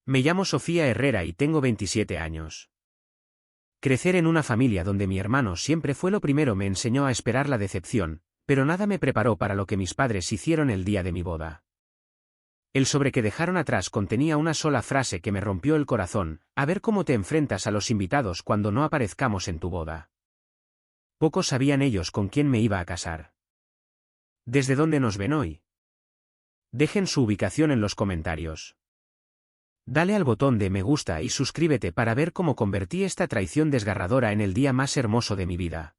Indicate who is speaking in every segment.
Speaker 1: Me llamo Sofía Herrera y tengo 27 años. Crecer en una familia donde mi hermano siempre fue lo primero me enseñó a esperar la decepción, pero nada me preparó para lo que mis padres hicieron el día de mi boda. El sobre que dejaron atrás contenía una sola frase que me rompió el corazón: a ver cómo te enfrentas a los invitados cuando no aparezcamos en tu boda. Pocos sabían ellos con quién me iba a casar. ¿Desde dónde nos ven hoy? Dejen su ubicación en los comentarios. Dale al botón de me gusta y suscríbete para ver cómo convertí esta traición desgarradora en el día más hermoso de mi vida.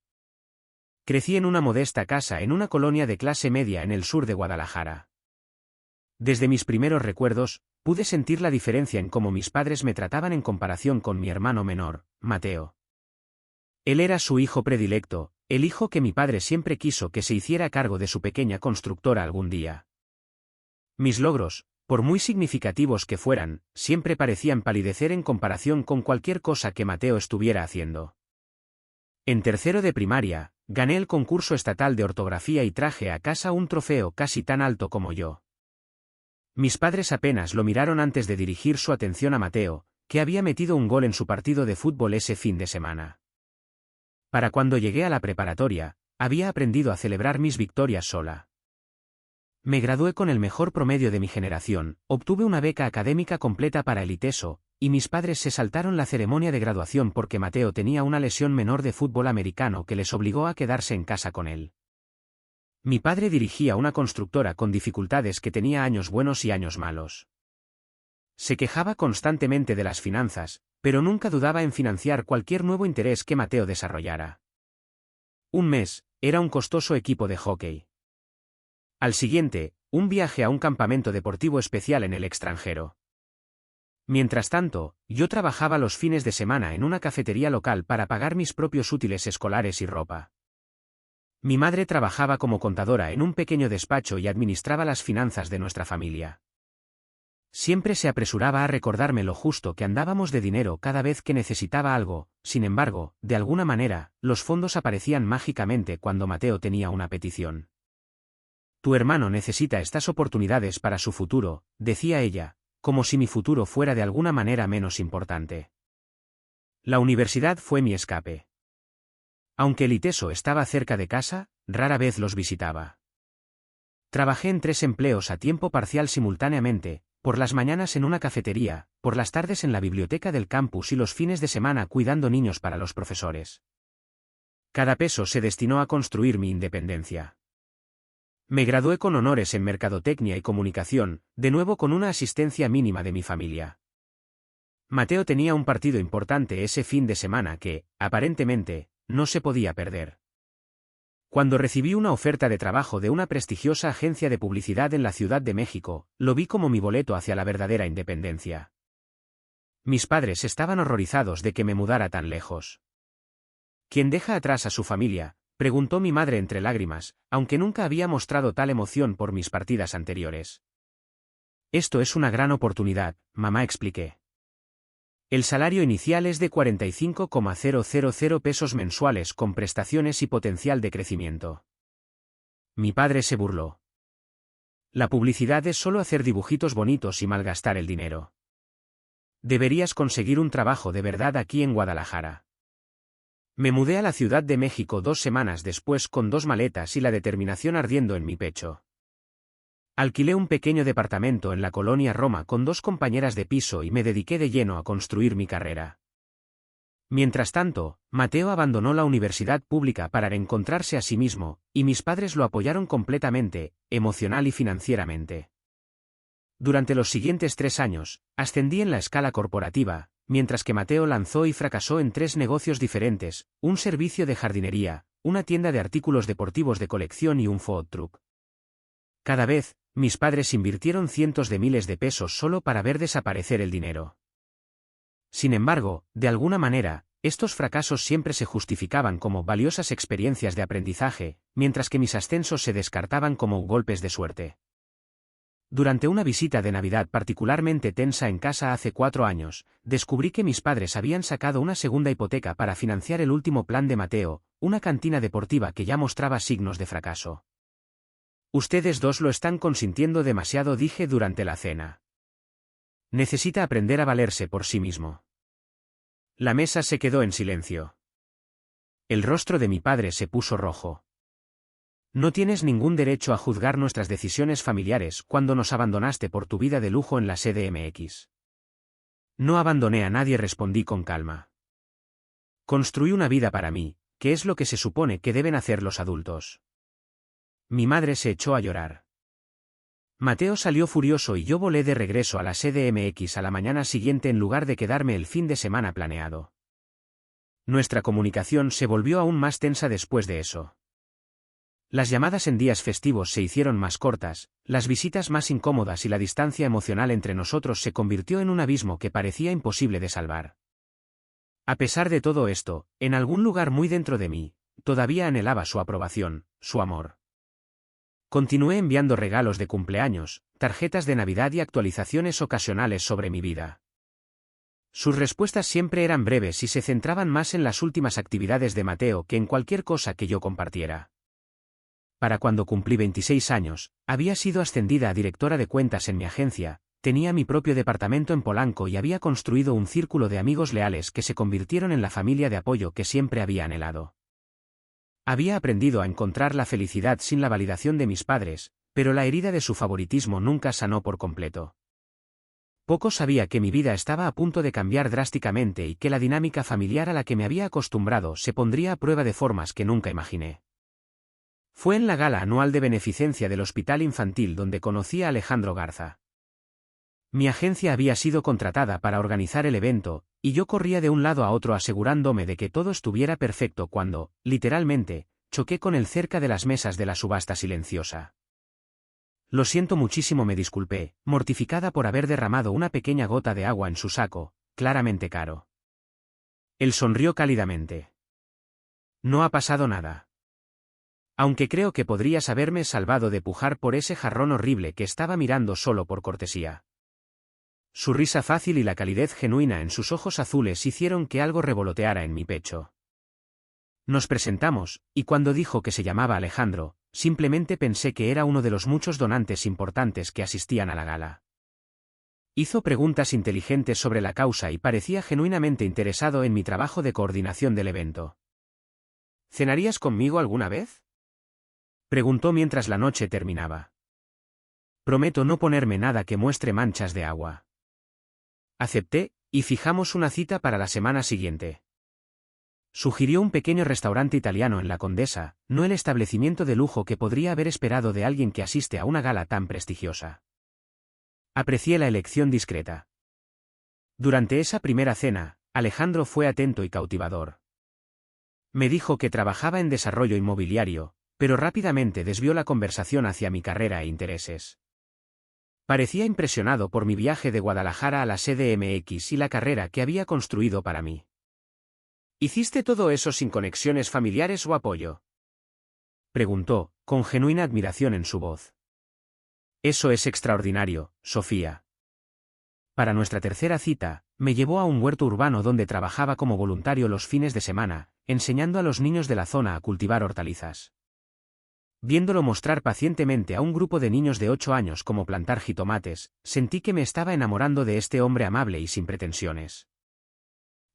Speaker 1: Crecí en una modesta casa en una colonia de clase media en el sur de Guadalajara. Desde mis primeros recuerdos, pude sentir la diferencia en cómo mis padres me trataban en comparación con mi hermano menor, Mateo. Él era su hijo predilecto, el hijo que mi padre siempre quiso que se hiciera cargo de su pequeña constructora algún día. Mis logros, por muy significativos que fueran, siempre parecían palidecer en comparación con cualquier cosa que Mateo estuviera haciendo. En tercero de primaria, gané el concurso estatal de ortografía y traje a casa un trofeo casi tan alto como yo. Mis padres apenas lo miraron antes de dirigir su atención a Mateo, que había metido un gol en su partido de fútbol ese fin de semana. Para cuando llegué a la preparatoria, había aprendido a celebrar mis victorias sola. Me gradué con el mejor promedio de mi generación, obtuve una beca académica completa para el ITESO, y mis padres se saltaron la ceremonia de graduación porque Mateo tenía una lesión menor de fútbol americano que les obligó a quedarse en casa con él. Mi padre dirigía una constructora con dificultades que tenía años buenos y años malos. Se quejaba constantemente de las finanzas, pero nunca dudaba en financiar cualquier nuevo interés que Mateo desarrollara. Un mes, era un costoso equipo de hockey. Al siguiente, un viaje a un campamento deportivo especial en el extranjero. Mientras tanto, yo trabajaba los fines de semana en una cafetería local para pagar mis propios útiles escolares y ropa. Mi madre trabajaba como contadora en un pequeño despacho y administraba las finanzas de nuestra familia. Siempre se apresuraba a recordarme lo justo que andábamos de dinero cada vez que necesitaba algo. Sin embargo, de alguna manera, los fondos aparecían mágicamente cuando Mateo tenía una petición. Tu hermano necesita estas oportunidades para su futuro, decía ella, como si mi futuro fuera de alguna manera menos importante. La universidad fue mi escape. Aunque el ITESO estaba cerca de casa, rara vez los visitaba. Trabajé en 3 empleos a tiempo parcial simultáneamente, por las mañanas en una cafetería, por las tardes en la biblioteca del campus y los fines de semana cuidando niños para los profesores. Cada peso se destinó a construir mi independencia. Me gradué con honores en Mercadotecnia y Comunicación, de nuevo con una asistencia mínima de mi familia. Mateo tenía un partido importante ese fin de semana que, aparentemente, no se podía perder. Cuando recibí una oferta de trabajo de una prestigiosa agencia de publicidad en la Ciudad de México, lo vi como mi boleto hacia la verdadera independencia. Mis padres estaban horrorizados de que me mudara tan lejos. ¿Quién deja atrás a su familia?, preguntó mi madre entre lágrimas, aunque nunca había mostrado tal emoción por mis partidas anteriores. Esto es una gran oportunidad, mamá, expliqué. El salario inicial es de 45,000 pesos mensuales con prestaciones y potencial de crecimiento. Mi padre se burló. La publicidad es solo hacer dibujitos bonitos y malgastar el dinero. Deberías conseguir un trabajo de verdad aquí en Guadalajara. Me mudé a la Ciudad de México 2 semanas después con 2 maletas y la determinación ardiendo en mi pecho. Alquilé un pequeño departamento en la colonia Roma con 2 compañeras de piso y me dediqué de lleno a construir mi carrera. Mientras tanto, Mateo abandonó la universidad pública para reencontrarse a sí mismo, y mis padres lo apoyaron completamente, emocional y financieramente. Durante los siguientes 3 años, ascendí en la escala corporativa, mientras que Mateo lanzó y fracasó en 3 negocios diferentes: un servicio de jardinería, una tienda de artículos deportivos de colección y un food truck. Cada vez, mis padres invirtieron cientos de miles de pesos solo para ver desaparecer el dinero. Sin embargo, de alguna manera, estos fracasos siempre se justificaban como valiosas experiencias de aprendizaje, mientras que mis ascensos se descartaban como golpes de suerte. Durante una visita de Navidad particularmente tensa en casa hace 4 años, descubrí que mis padres habían sacado una segunda hipoteca para financiar el último plan de Mateo, una cantina deportiva que ya mostraba signos de fracaso. Ustedes dos lo están consintiendo demasiado, dije durante la cena. Necesita aprender a valerse por sí mismo. La mesa se quedó en silencio. El rostro de mi padre se puso rojo. No tienes ningún derecho a juzgar nuestras decisiones familiares cuando nos abandonaste por tu vida de lujo en la CDMX. No abandoné a nadie, respondí con calma. Construí una vida para mí, que es lo que se supone que deben hacer los adultos. Mi madre se echó a llorar. Mateo salió furioso y yo volé de regreso a la CDMX a la mañana siguiente en lugar de quedarme el fin de semana planeado. Nuestra comunicación se volvió aún más tensa después de eso. Las llamadas en días festivos se hicieron más cortas, las visitas más incómodas y la distancia emocional entre nosotros se convirtió en un abismo que parecía imposible de salvar. A pesar de todo esto, en algún lugar muy dentro de mí, todavía anhelaba su aprobación, su amor. Continué enviando regalos de cumpleaños, tarjetas de Navidad y actualizaciones ocasionales sobre mi vida. Sus respuestas siempre eran breves y se centraban más en las últimas actividades de Mateo que en cualquier cosa que yo compartiera. Para cuando cumplí 26 años, había sido ascendida a directora de cuentas en mi agencia, tenía mi propio departamento en Polanco y había construido un círculo de amigos leales que se convirtieron en la familia de apoyo que siempre había anhelado. Había aprendido a encontrar la felicidad sin la validación de mis padres, pero la herida de su favoritismo nunca sanó por completo. Poco sabía que mi vida estaba a punto de cambiar drásticamente y que la dinámica familiar a la que me había acostumbrado se pondría a prueba de formas que nunca imaginé. Fue en la gala anual de beneficencia del Hospital Infantil donde conocí a Alejandro Garza. Mi agencia había sido contratada para organizar el evento, y yo corría de un lado a otro asegurándome de que todo estuviera perfecto cuando, literalmente, choqué con él cerca de las mesas de la subasta silenciosa. Lo siento muchísimo, me disculpé, mortificada por haber derramado una pequeña gota de agua en su saco, claramente caro. Él sonrió cálidamente. No ha pasado nada. Aunque creo que podrías haberme salvado de pujar por ese jarrón horrible que estaba mirando solo por cortesía. Su risa fácil y la calidez genuina en sus ojos azules hicieron que algo revoloteara en mi pecho. Nos presentamos, y cuando dijo que se llamaba Alejandro, simplemente pensé que era uno de los muchos donantes importantes que asistían a la gala. Hizo preguntas inteligentes sobre la causa y parecía genuinamente interesado en mi trabajo de coordinación del evento. ¿Cenarías conmigo alguna vez?, preguntó mientras la noche terminaba. Prometo no ponerme nada que muestre manchas de agua. Acepté, y fijamos una cita para la semana siguiente. Sugirió un pequeño restaurante italiano en La Condesa, no el establecimiento de lujo que podría haber esperado de alguien que asiste a una gala tan prestigiosa. Aprecié la elección discreta. Durante esa primera cena, Alejandro fue atento y cautivador. Me dijo que trabajaba en desarrollo inmobiliario, pero rápidamente desvió la conversación hacia mi carrera e intereses. Parecía impresionado por mi viaje de Guadalajara a la CDMX y la carrera que había construido para mí. ¿Hiciste todo eso sin conexiones familiares o apoyo?, preguntó, con genuina admiración en su voz. Eso es extraordinario, Sofía. Para nuestra tercera cita, me llevó a un huerto urbano donde trabajaba como voluntario los fines de semana, enseñando a los niños de la zona a cultivar hortalizas. Viéndolo mostrar pacientemente a un grupo de niños de 8 años cómo plantar jitomates, sentí que me estaba enamorando de este hombre amable y sin pretensiones.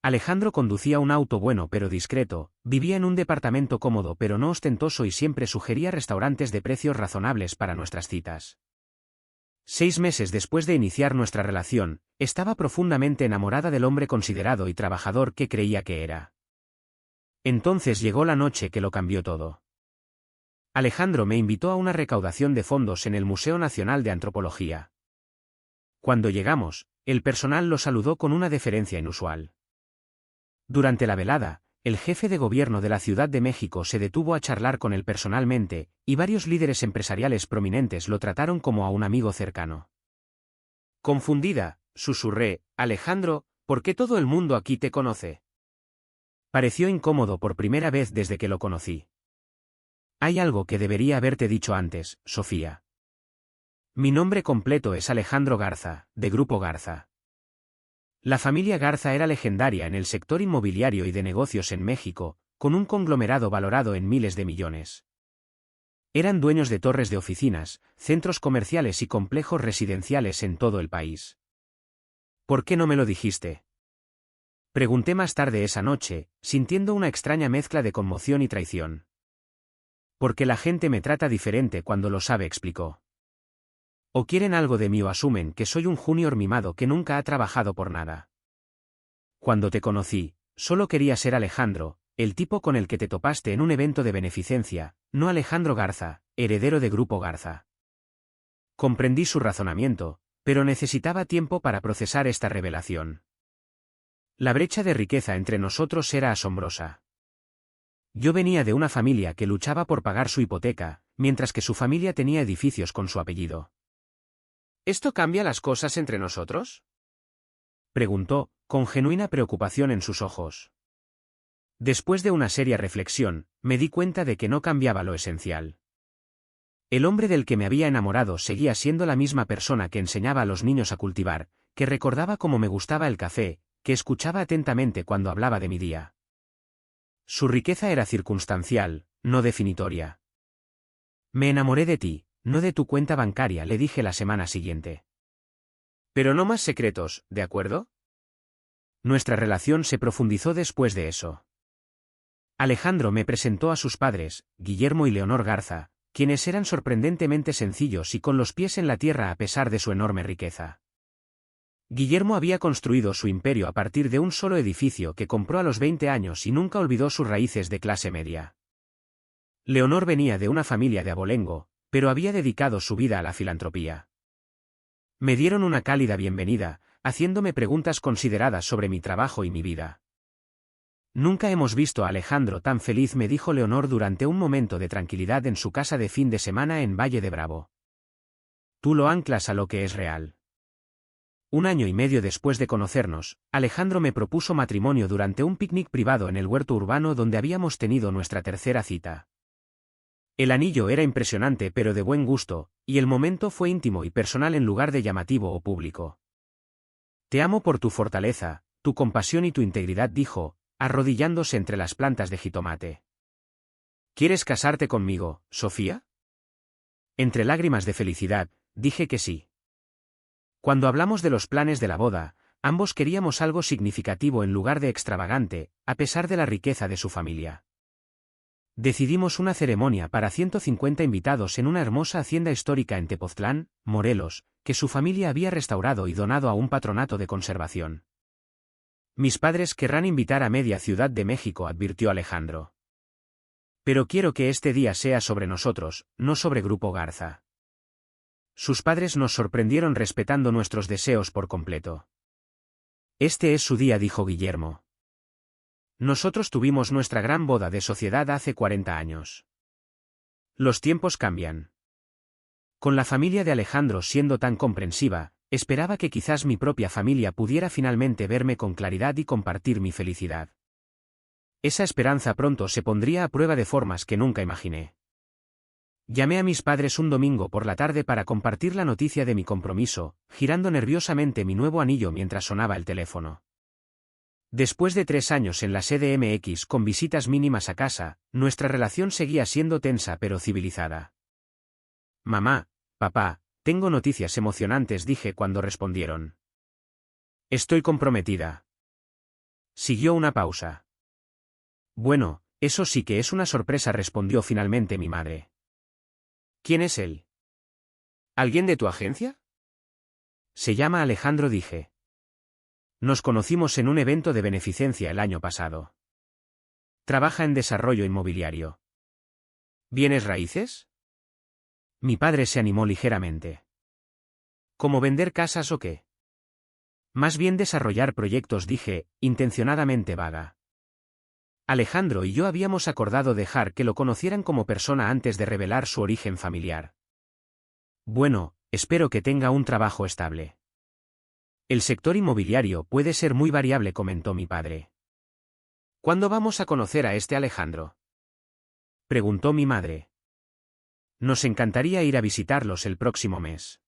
Speaker 1: Alejandro conducía un auto bueno pero discreto, vivía en un departamento cómodo pero no ostentoso y siempre sugería restaurantes de precios razonables para nuestras citas. 6 meses después de iniciar nuestra relación, estaba profundamente enamorada del hombre considerado y trabajador que creía que era. Entonces llegó la noche que lo cambió todo. Alejandro me invitó a una recaudación de fondos en el Museo Nacional de Antropología. Cuando llegamos, el personal lo saludó con una deferencia inusual. Durante la velada, el jefe de gobierno de la Ciudad de México se detuvo a charlar con él personalmente, y varios líderes empresariales prominentes lo trataron como a un amigo cercano. Confundida, susurré, Alejandro, ¿por qué todo el mundo aquí te conoce? Pareció incómodo por primera vez desde que lo conocí. Hay algo que debería haberte dicho antes, Sofía. Mi nombre completo es Alejandro Garza, de Grupo Garza. La familia Garza era legendaria en el sector inmobiliario y de negocios en México, con un conglomerado valorado en miles de millones. Eran dueños de torres de oficinas, centros comerciales y complejos residenciales en todo el país. ¿Por qué no me lo dijiste? Pregunté más tarde esa noche, sintiendo una extraña mezcla de conmoción y traición. Porque la gente me trata diferente cuando lo sabe, explicó. O quieren algo de mí o asumen que soy un junior mimado que nunca ha trabajado por nada. Cuando te conocí, solo quería ser Alejandro, el tipo con el que te topaste en un evento de beneficencia, no Alejandro Garza, heredero de Grupo Garza. Comprendí su razonamiento, pero necesitaba tiempo para procesar esta revelación. La brecha de riqueza entre nosotros era asombrosa. Yo venía de una familia que luchaba por pagar su hipoteca, mientras que su familia tenía edificios con su apellido. ¿Esto cambia las cosas entre nosotros?, preguntó, con genuina preocupación en sus ojos. Después de una seria reflexión, me di cuenta de que no cambiaba lo esencial. El hombre del que me había enamorado seguía siendo la misma persona que enseñaba a los niños a cultivar, que recordaba cómo me gustaba el café, que escuchaba atentamente cuando hablaba de mi día. Su riqueza era circunstancial, no definitoria. Me enamoré de ti, no de tu cuenta bancaria, le dije la semana siguiente. Pero no más secretos, ¿de acuerdo? Nuestra relación se profundizó después de eso. Alejandro me presentó a sus padres, Guillermo y Leonor Garza, quienes eran sorprendentemente sencillos y con los pies en la tierra a pesar de su enorme riqueza. Guillermo había construido su imperio a partir de un solo edificio que compró a los 20 años y nunca olvidó sus raíces de clase media. Leonor venía de una familia de abolengo, pero había dedicado su vida a la filantropía. Me dieron una cálida bienvenida, haciéndome preguntas consideradas sobre mi trabajo y mi vida. Nunca hemos visto a Alejandro tan feliz, me dijo Leonor durante un momento de tranquilidad en su casa de fin de semana en Valle de Bravo. Tú lo anclas a lo que es real. 1 año y medio después de conocernos, Alejandro me propuso matrimonio durante un picnic privado en el huerto urbano donde habíamos tenido nuestra tercera cita. El anillo era impresionante pero de buen gusto, y el momento fue íntimo y personal en lugar de llamativo o público. Te amo por tu fortaleza, tu compasión y tu integridad, dijo, arrodillándose entre las plantas de jitomate. ¿Quieres casarte conmigo, Sofía? Entre lágrimas de felicidad, dije que sí. Cuando hablamos de los planes de la boda, ambos queríamos algo significativo en lugar de extravagante, a pesar de la riqueza de su familia. Decidimos una ceremonia para 150 invitados en una hermosa hacienda histórica en Tepoztlán, Morelos, que su familia había restaurado y donado a un patronato de conservación. Mis padres querrán invitar a media Ciudad de México, advirtió Alejandro. Pero quiero que este día sea sobre nosotros, no sobre Grupo Garza. Sus padres nos sorprendieron respetando nuestros deseos por completo. Este es su día, dijo Guillermo. Nosotros tuvimos nuestra gran boda de sociedad hace 40 años. Los tiempos cambian. Con la familia de Alejandro siendo tan comprensiva, esperaba que quizás mi propia familia pudiera finalmente verme con claridad y compartir mi felicidad. Esa esperanza pronto se pondría a prueba de formas que nunca imaginé. Llamé a mis padres un domingo por la tarde para compartir la noticia de mi compromiso, girando nerviosamente mi nuevo anillo mientras sonaba el teléfono. Después de 3 años en la CDMX con visitas mínimas a casa, nuestra relación seguía siendo tensa pero civilizada. Mamá, papá, tengo noticias emocionantes, dije cuando respondieron. Estoy comprometida. Siguió una pausa. Bueno, eso sí que es una sorpresa, respondió finalmente mi madre. ¿Quién es él? ¿Alguien de tu agencia? Se llama Alejandro, dije. Nos conocimos en un evento de beneficencia el año pasado. Trabaja en desarrollo inmobiliario. ¿Bienes raíces? Mi padre se animó ligeramente. ¿Cómo vender casas o qué? Más bien desarrollar proyectos, dije, intencionadamente vaga. Alejandro y yo habíamos acordado dejar que lo conocieran como persona antes de revelar su origen familiar. Bueno, espero que tenga un trabajo estable. El sector inmobiliario puede ser muy variable, comentó mi padre. ¿Cuándo vamos a conocer a este Alejandro?, preguntó mi madre. Nos encantaría ir a visitarlos el próximo mes.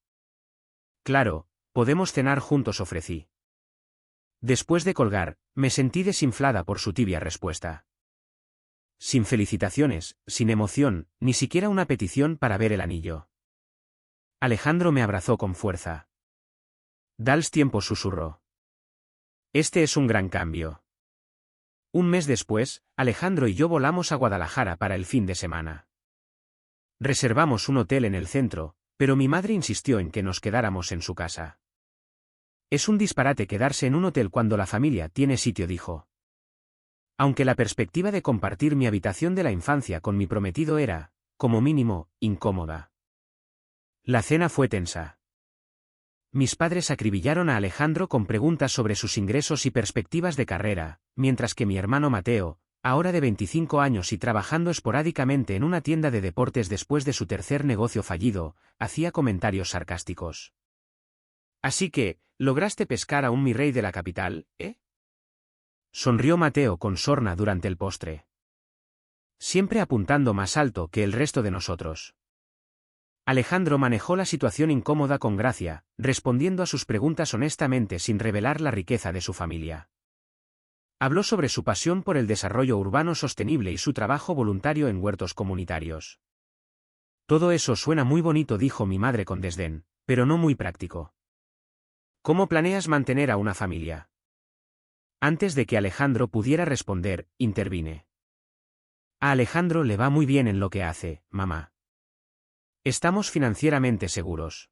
Speaker 1: Claro, podemos cenar juntos, ofrecí. Después de colgar, me sentí desinflada por su tibia respuesta. Sin felicitaciones, sin emoción, ni siquiera una petición para ver el anillo. Alejandro me abrazó con fuerza. Dals tiempo, susurró. Este es un gran cambio. Un mes después, Alejandro y yo volamos a Guadalajara para el fin de semana. Reservamos un hotel en el centro, pero mi madre insistió en que nos quedáramos en su casa. Es un disparate quedarse en un hotel cuando la familia tiene sitio, dijo. Aunque la perspectiva de compartir mi habitación de la infancia con mi prometido era, como mínimo, incómoda. La cena fue tensa. Mis padres acribillaron a Alejandro con preguntas sobre sus ingresos y perspectivas de carrera, mientras que mi hermano Mateo, ahora de 25 años y trabajando esporádicamente en una tienda de deportes después de su tercer negocio fallido, hacía comentarios sarcásticos. Así que, ¿lograste pescar a un mi rey de la capital, eh? Sonrió Mateo con sorna durante el postre. Siempre apuntando más alto que el resto de nosotros. Alejandro manejó la situación incómoda con gracia, respondiendo a sus preguntas honestamente sin revelar la riqueza de su familia. Habló sobre su pasión por el desarrollo urbano sostenible y su trabajo voluntario en huertos comunitarios. Todo eso suena muy bonito, dijo mi madre con desdén, pero no muy práctico. ¿Cómo planeas mantener a una familia? Antes de que Alejandro pudiera responder, intervine. A Alejandro le va muy bien en lo que hace, mamá. Estamos financieramente seguros.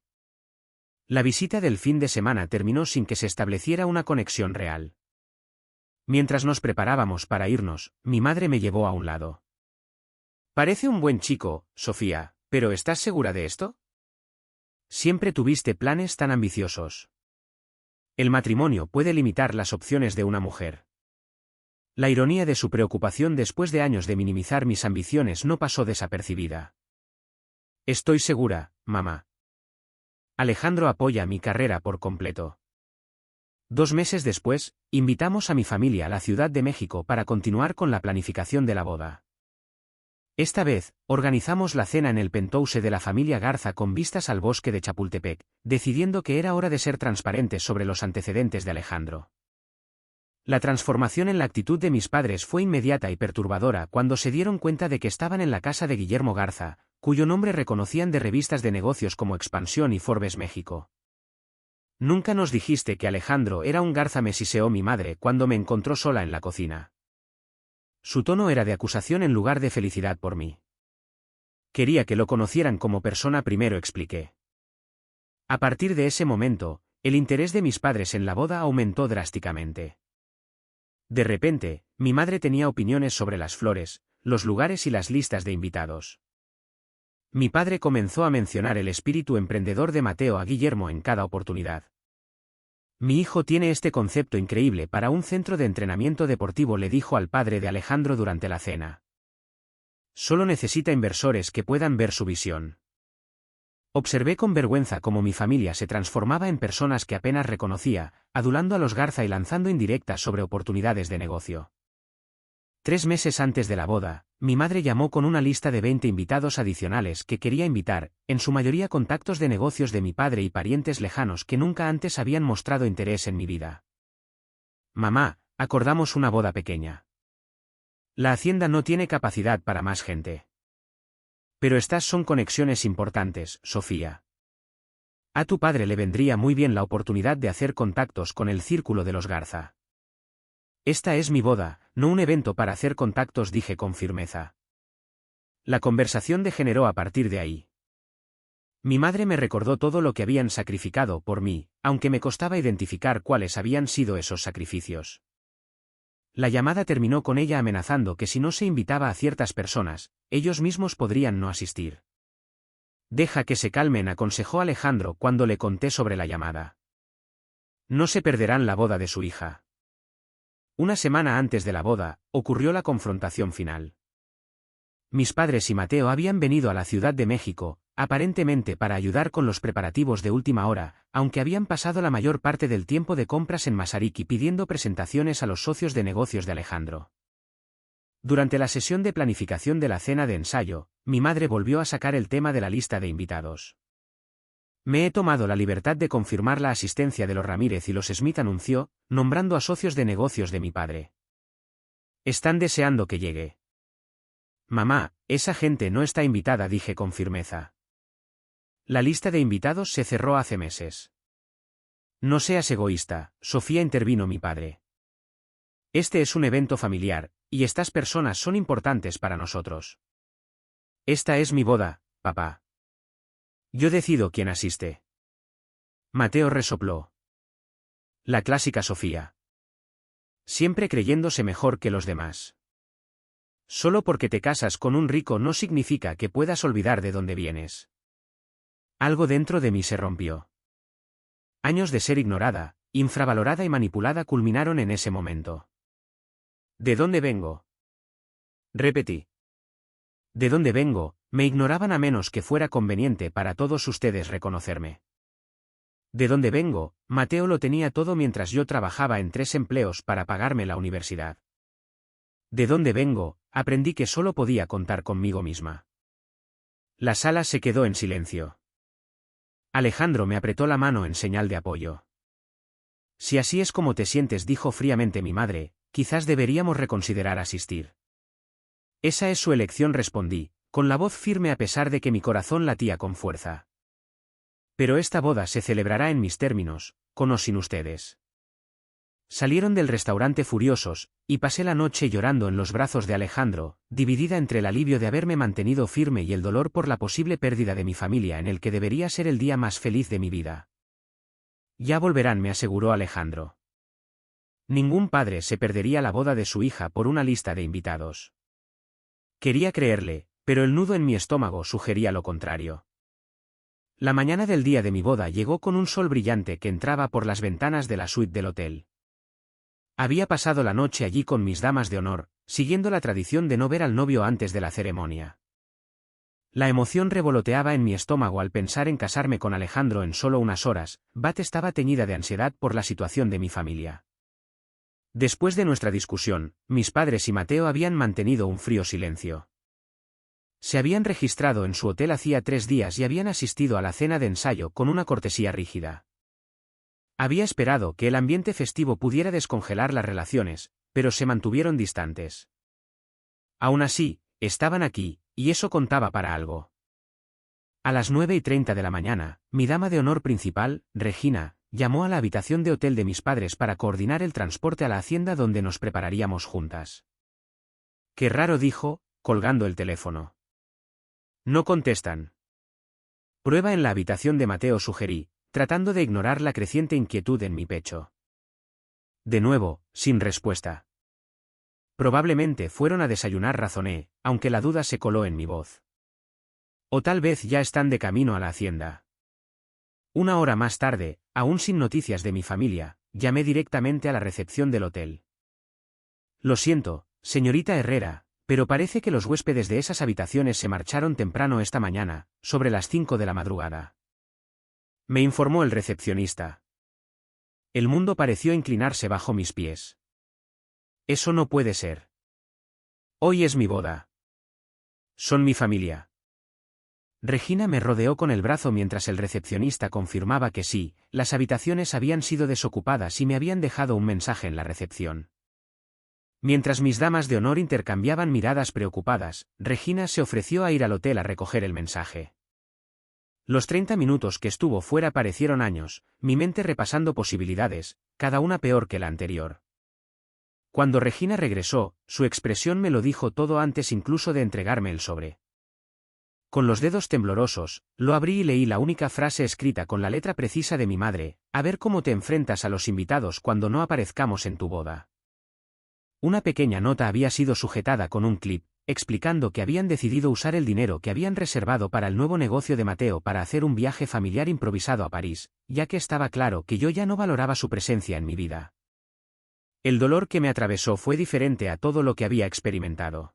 Speaker 1: La visita del fin de semana terminó sin que se estableciera una conexión real. Mientras nos preparábamos para irnos, mi madre me llevó a un lado. Parece un buen chico, Sofía, pero ¿estás segura de esto? Siempre tuviste planes tan ambiciosos. El matrimonio puede limitar las opciones de una mujer. La ironía de su preocupación después de años de minimizar mis ambiciones no pasó desapercibida. Estoy segura, mamá. Alejandro apoya mi carrera por completo. 2 meses después, invitamos a mi familia a la Ciudad de México para continuar con la planificación de la boda. Esta vez, organizamos la cena en el penthouse de la familia Garza con vistas al bosque de Chapultepec, decidiendo que era hora de ser transparentes sobre los antecedentes de Alejandro. La transformación en la actitud de mis padres fue inmediata y perturbadora cuando se dieron cuenta de que estaban en la casa de Guillermo Garza, cuyo nombre reconocían de revistas de negocios como Expansión y Forbes México. Nunca nos dijiste que Alejandro era un Garza, me siseó mi madre cuando me encontró sola en la cocina. Su tono era de acusación en lugar de felicidad por mí. Quería que lo conocieran como persona primero, expliqué. A partir de ese momento, el interés de mis padres en la boda aumentó drásticamente. De repente, mi madre tenía opiniones sobre las flores, los lugares y las listas de invitados. Mi padre comenzó a mencionar el espíritu emprendedor de Mateo a Guillermo en cada oportunidad. Mi hijo tiene este concepto increíble para un centro de entrenamiento deportivo, le dijo al padre de Alejandro durante la cena. Solo necesita inversores que puedan ver su visión. Observé con vergüenza cómo mi familia se transformaba en personas que apenas reconocía, adulando a los Garza y lanzando indirectas sobre oportunidades de negocio. 3 meses antes de la boda, mi madre llamó con una lista de 20 invitados adicionales que quería invitar, en su mayoría contactos de negocios de mi padre y parientes lejanos que nunca antes habían mostrado interés en mi vida. Mamá, acordamos una boda pequeña. La hacienda no tiene capacidad para más gente. Pero estas son conexiones importantes, Sofía. A tu padre le vendría muy bien la oportunidad de hacer contactos con el círculo de los Garza. Esta es mi boda, no un evento para hacer contactos, dije con firmeza. La conversación degeneró a partir de ahí. Mi madre me recordó todo lo que habían sacrificado por mí, aunque me costaba identificar cuáles habían sido esos sacrificios. La llamada terminó con ella amenazando que si no se invitaba a ciertas personas, ellos mismos podrían no asistir. Deja que se calmen, aconsejó Alejandro cuando le conté sobre la llamada. No se perderán la boda de su hija. Una semana antes de la boda, ocurrió la confrontación final. Mis padres y Mateo habían venido a la Ciudad de México, aparentemente para ayudar con los preparativos de última hora, aunque habían pasado la mayor parte del tiempo de compras en Mazarik y pidiendo presentaciones a los socios de negocios de Alejandro. Durante la sesión de planificación de la cena de ensayo, mi madre volvió a sacar el tema de la lista de invitados. Me he tomado la libertad de confirmar la asistencia de los Ramírez y los Smith, anunció, nombrando a socios de negocios de mi padre. Están deseando que llegue. Mamá, esa gente no está invitada, dije con firmeza. La lista de invitados se cerró hace meses. No seas egoísta, Sofía, intervino mi padre. Este es un evento familiar, y estas personas son importantes para nosotros. Esta es mi boda, papá. Yo decido quién asiste. Mateo resopló. La clásica Sofía. Siempre creyéndose mejor que los demás. Solo porque te casas con un rico no significa que puedas olvidar de dónde vienes. Algo dentro de mí se rompió. Años de ser ignorada, infravalorada y manipulada culminaron en ese momento. ¿De dónde vengo? Repetí. ¿De dónde vengo? Me ignoraban a menos que fuera conveniente para todos ustedes reconocerme. ¿De dónde vengo? Mateo lo tenía todo mientras yo trabajaba en 3 empleos para pagarme la universidad. ¿De dónde vengo? Aprendí que solo podía contar conmigo misma. La sala se quedó en silencio. Alejandro me apretó la mano en señal de apoyo. Si así es como te sientes, dijo fríamente mi madre, quizás deberíamos reconsiderar asistir. Esa es su elección, respondí, con la voz firme a pesar de que mi corazón latía con fuerza. Pero esta boda se celebrará en mis términos, con o sin ustedes. Salieron del restaurante furiosos, y pasé la noche llorando en los brazos de Alejandro, dividida entre el alivio de haberme mantenido firme y el dolor por la posible pérdida de mi familia en el que debería ser el día más feliz de mi vida. Ya volverán, me aseguró Alejandro. Ningún padre se perdería la boda de su hija por una lista de invitados. Quería creerle, pero el nudo en mi estómago sugería lo contrario. La mañana del día de mi boda llegó con un sol brillante que entraba por las ventanas de la suite del hotel. Había pasado la noche allí con mis damas de honor, siguiendo la tradición de no ver al novio antes de la ceremonia. La emoción revoloteaba en mi estómago al pensar en casarme con Alejandro en solo unas horas. Bat estaba teñida de ansiedad por la situación de mi familia. Después de nuestra discusión, mis padres y Mateo habían mantenido un frío silencio. Se habían registrado en su hotel hacía 3 días y habían asistido a la cena de ensayo con una cortesía rígida. Había esperado que el ambiente festivo pudiera descongelar las relaciones, pero se mantuvieron distantes. Aún así, estaban aquí, y eso contaba para algo. A las 9:30 de la mañana, mi dama de honor principal, Regina, llamó a la habitación de hotel de mis padres para coordinar el transporte a la hacienda donde nos prepararíamos juntas. Qué raro, dijo, colgando el teléfono. No contestan. Prueba en la habitación de Mateo, sugerí, tratando de ignorar la creciente inquietud en mi pecho. De nuevo, sin respuesta. Probablemente fueron a desayunar, razoné, aunque la duda se coló en mi voz. O tal vez ya están de camino a la hacienda. 1 hora más tarde, aún sin noticias de mi familia, llamé directamente a la recepción del hotel. Lo siento, señorita Herrera, pero parece que los huéspedes de esas habitaciones se marcharon temprano esta mañana, sobre las 5 de la madrugada. Me informó el recepcionista. El mundo pareció inclinarse bajo mis pies. Eso no puede ser. Hoy es mi boda. Son mi familia. Regina me rodeó con el brazo mientras el recepcionista confirmaba que sí, las habitaciones habían sido desocupadas y me habían dejado un mensaje en la recepción. Mientras mis damas de honor intercambiaban miradas preocupadas, Regina se ofreció a ir al hotel a recoger el mensaje. Los 30 minutos que estuvo fuera parecieron años, mi mente repasando posibilidades, cada una peor que la anterior. Cuando Regina regresó, su expresión me lo dijo todo antes incluso de entregarme el sobre. Con los dedos temblorosos, lo abrí y leí la única frase escrita con la letra precisa de mi madre: a ver cómo te enfrentas a los invitados cuando no aparezcamos en tu boda. Una pequeña nota había sido sujetada con un clip, explicando que habían decidido usar el dinero que habían reservado para el nuevo negocio de Mateo para hacer un viaje familiar improvisado a París, ya que estaba claro que yo ya no valoraba su presencia en mi vida. El dolor que me atravesó fue diferente a todo lo que había experimentado.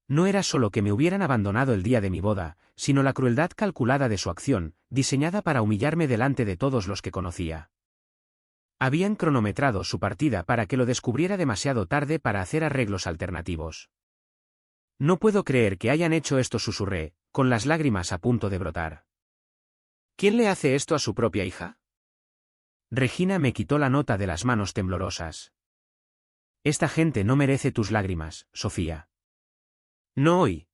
Speaker 1: No era solo que me hubieran abandonado el día de mi boda, sino la crueldad calculada de su acción, diseñada para humillarme delante de todos los que conocía. Habían cronometrado su partida para que lo descubriera demasiado tarde para hacer arreglos alternativos. No puedo creer que hayan hecho esto, susurré, con las lágrimas a punto de brotar. ¿Quién le hace esto a su propia hija? Regina me quitó la nota de las manos temblorosas. Esta gente no merece tus lágrimas, Sofía. No hoy.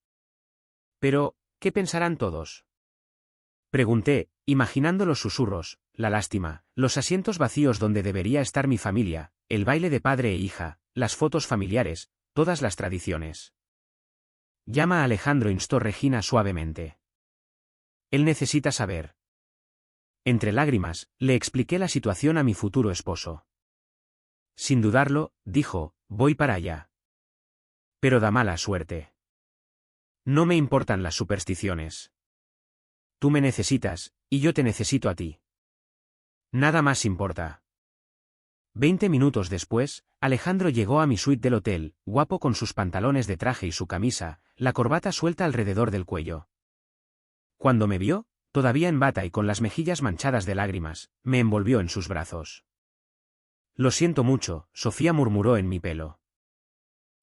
Speaker 1: Pero, ¿qué pensarán todos? Pregunté, imaginando los susurros, la lástima, los asientos vacíos donde debería estar mi familia, el baile de padre e hija, las fotos familiares, todas las tradiciones. Llama a Alejandro, instó Regina suavemente. Él necesita saber. Entre lágrimas, le expliqué la situación a mi futuro esposo. Sin dudarlo, dijo, voy para allá. Pero da mala suerte. No me importan las supersticiones. Tú me necesitas, y yo te necesito a ti. Nada más importa. 20 minutos después, Alejandro llegó a mi suite del hotel, guapo con sus pantalones de traje y su camisa, la corbata suelta alrededor del cuello. Cuando me vio, todavía en bata y con las mejillas manchadas de lágrimas, me envolvió en sus brazos. Lo siento mucho, Sofía murmuró en mi pelo.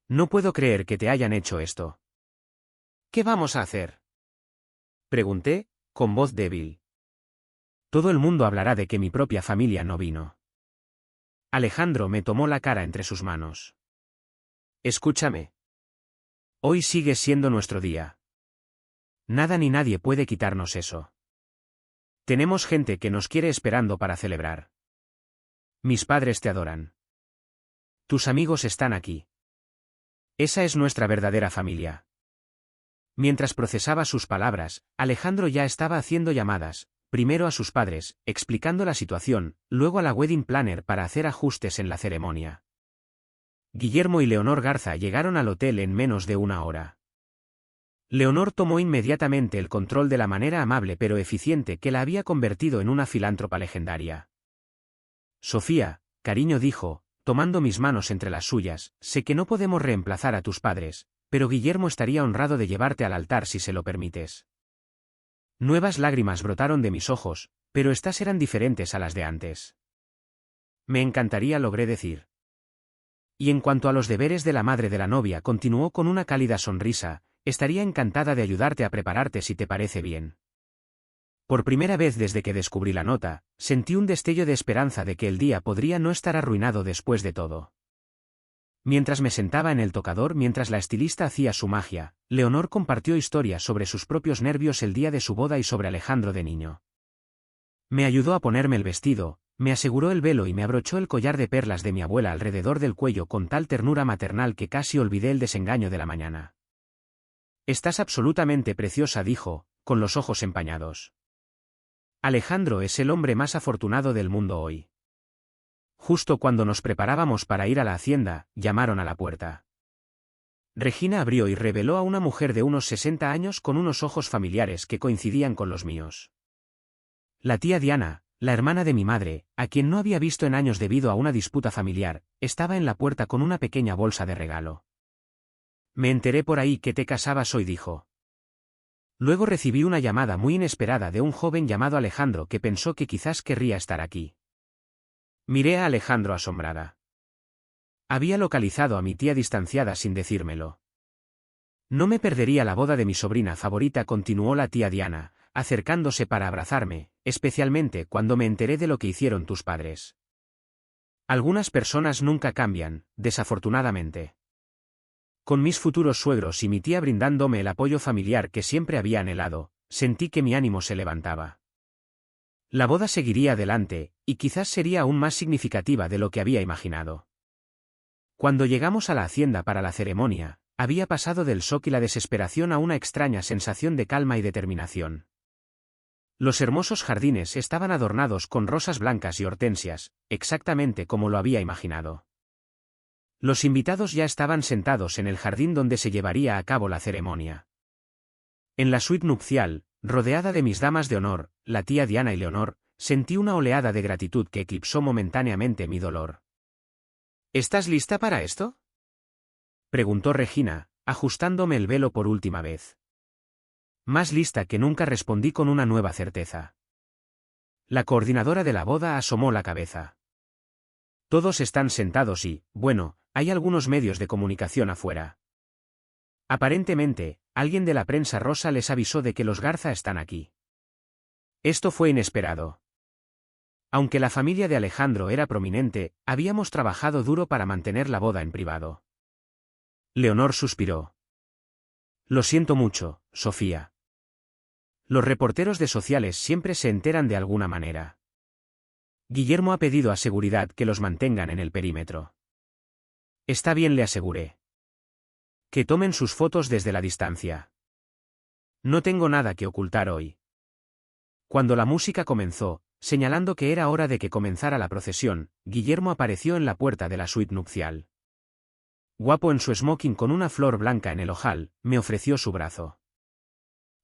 Speaker 1: No puedo creer que te hayan hecho esto. ¿Qué vamos a hacer? Pregunté, con voz débil. Todo el mundo hablará de que mi propia familia no vino. Alejandro me tomó la cara entre sus manos. Escúchame. Hoy sigue siendo nuestro día. Nada ni nadie puede quitarnos eso. Tenemos gente que nos quiere esperando para celebrar. Mis padres te adoran. Tus amigos están aquí. Esa es nuestra verdadera familia. Mientras procesaba sus palabras, Alejandro ya estaba haciendo llamadas, primero a sus padres, explicando la situación, luego a la wedding planner para hacer ajustes en la ceremonia. Guillermo y Leonor Garza llegaron al hotel en menos de una hora. Leonor tomó inmediatamente el control de la manera amable pero eficiente que la había convertido en una filántropa legendaria. Sofía, cariño, dijo, tomando mis manos entre las suyas, sé que no podemos reemplazar a tus padres, pero Guillermo estaría honrado de llevarte al altar si se lo permites. Nuevas lágrimas brotaron de mis ojos, pero estas eran diferentes a las de antes. Me encantaría, logré decir. Y en cuanto a los deberes de la madre de la novia, continuó con una cálida sonrisa, estaría encantada de ayudarte a prepararte si te parece bien. Por primera vez desde que descubrí la nota, sentí un destello de esperanza de que el día podría no estar arruinado después de todo. Mientras me sentaba en el tocador mientras la estilista hacía su magia, Leonor compartió historias sobre sus propios nervios el día de su boda y sobre Alejandro de niño. Me ayudó a ponerme el vestido, me aseguró el velo y me abrochó el collar de perlas de mi abuela alrededor del cuello con tal ternura maternal que casi olvidé el desengaño de la mañana. Estás absolutamente preciosa, dijo, con los ojos empañados. Alejandro es el hombre más afortunado del mundo hoy. Justo cuando nos preparábamos para ir a la hacienda, llamaron a la puerta. Regina abrió y reveló a una mujer de unos 60 años con unos ojos familiares que coincidían con los míos. La tía Diana, la hermana de mi madre, a quien no había visto en años debido a una disputa familiar, estaba en la puerta con una pequeña bolsa de regalo. Me enteré por ahí que te casabas hoy, dijo. Luego recibí una llamada muy inesperada de un joven llamado Alejandro que pensó que quizás querría estar aquí. Miré a Alejandro asombrada. Había localizado a mi tía distanciada sin decírmelo. No me perdería la boda de mi sobrina favorita, continuó la tía Diana, acercándose para abrazarme, especialmente cuando me enteré de lo que hicieron tus padres. Algunas personas nunca cambian, desafortunadamente. Con mis futuros suegros y mi tía brindándome el apoyo familiar que siempre había anhelado, sentí que mi ánimo se levantaba. La boda seguiría adelante, y quizás sería aún más significativa de lo que había imaginado. Cuando llegamos a la hacienda para la ceremonia, había pasado del shock y la desesperación a una extraña sensación de calma y determinación. Los hermosos jardines estaban adornados con rosas blancas y hortensias, exactamente como lo había imaginado. Los invitados ya estaban sentados en el jardín donde se llevaría a cabo la ceremonia. En la suite nupcial, rodeada de mis damas de honor, la tía Diana y Leonor, sentí una oleada de gratitud que eclipsó momentáneamente mi dolor. ¿Estás lista para esto?, preguntó Regina, ajustándome el velo por última vez. Más lista que nunca, respondí con una nueva certeza. La coordinadora de la boda asomó la cabeza. Todos están sentados y, bueno, hay algunos medios de comunicación afuera. Aparentemente, alguien de la prensa rosa les avisó de que los Garza están aquí. Esto fue inesperado. Aunque la familia de Alejandro era prominente, habíamos trabajado duro para mantener la boda en privado. Leonor suspiró. Lo siento mucho, Sofía. Los reporteros de sociales siempre se enteran de alguna manera. Guillermo ha pedido a seguridad que los mantengan en el perímetro. Está bien, le aseguré. Que tomen sus fotos desde la distancia. No tengo nada que ocultar hoy. Cuando la música comenzó, señalando que era hora de que comenzara la procesión, Guillermo apareció en la puerta de la suite nupcial. Guapo en su smoking con una flor blanca en el ojal, me ofreció su brazo.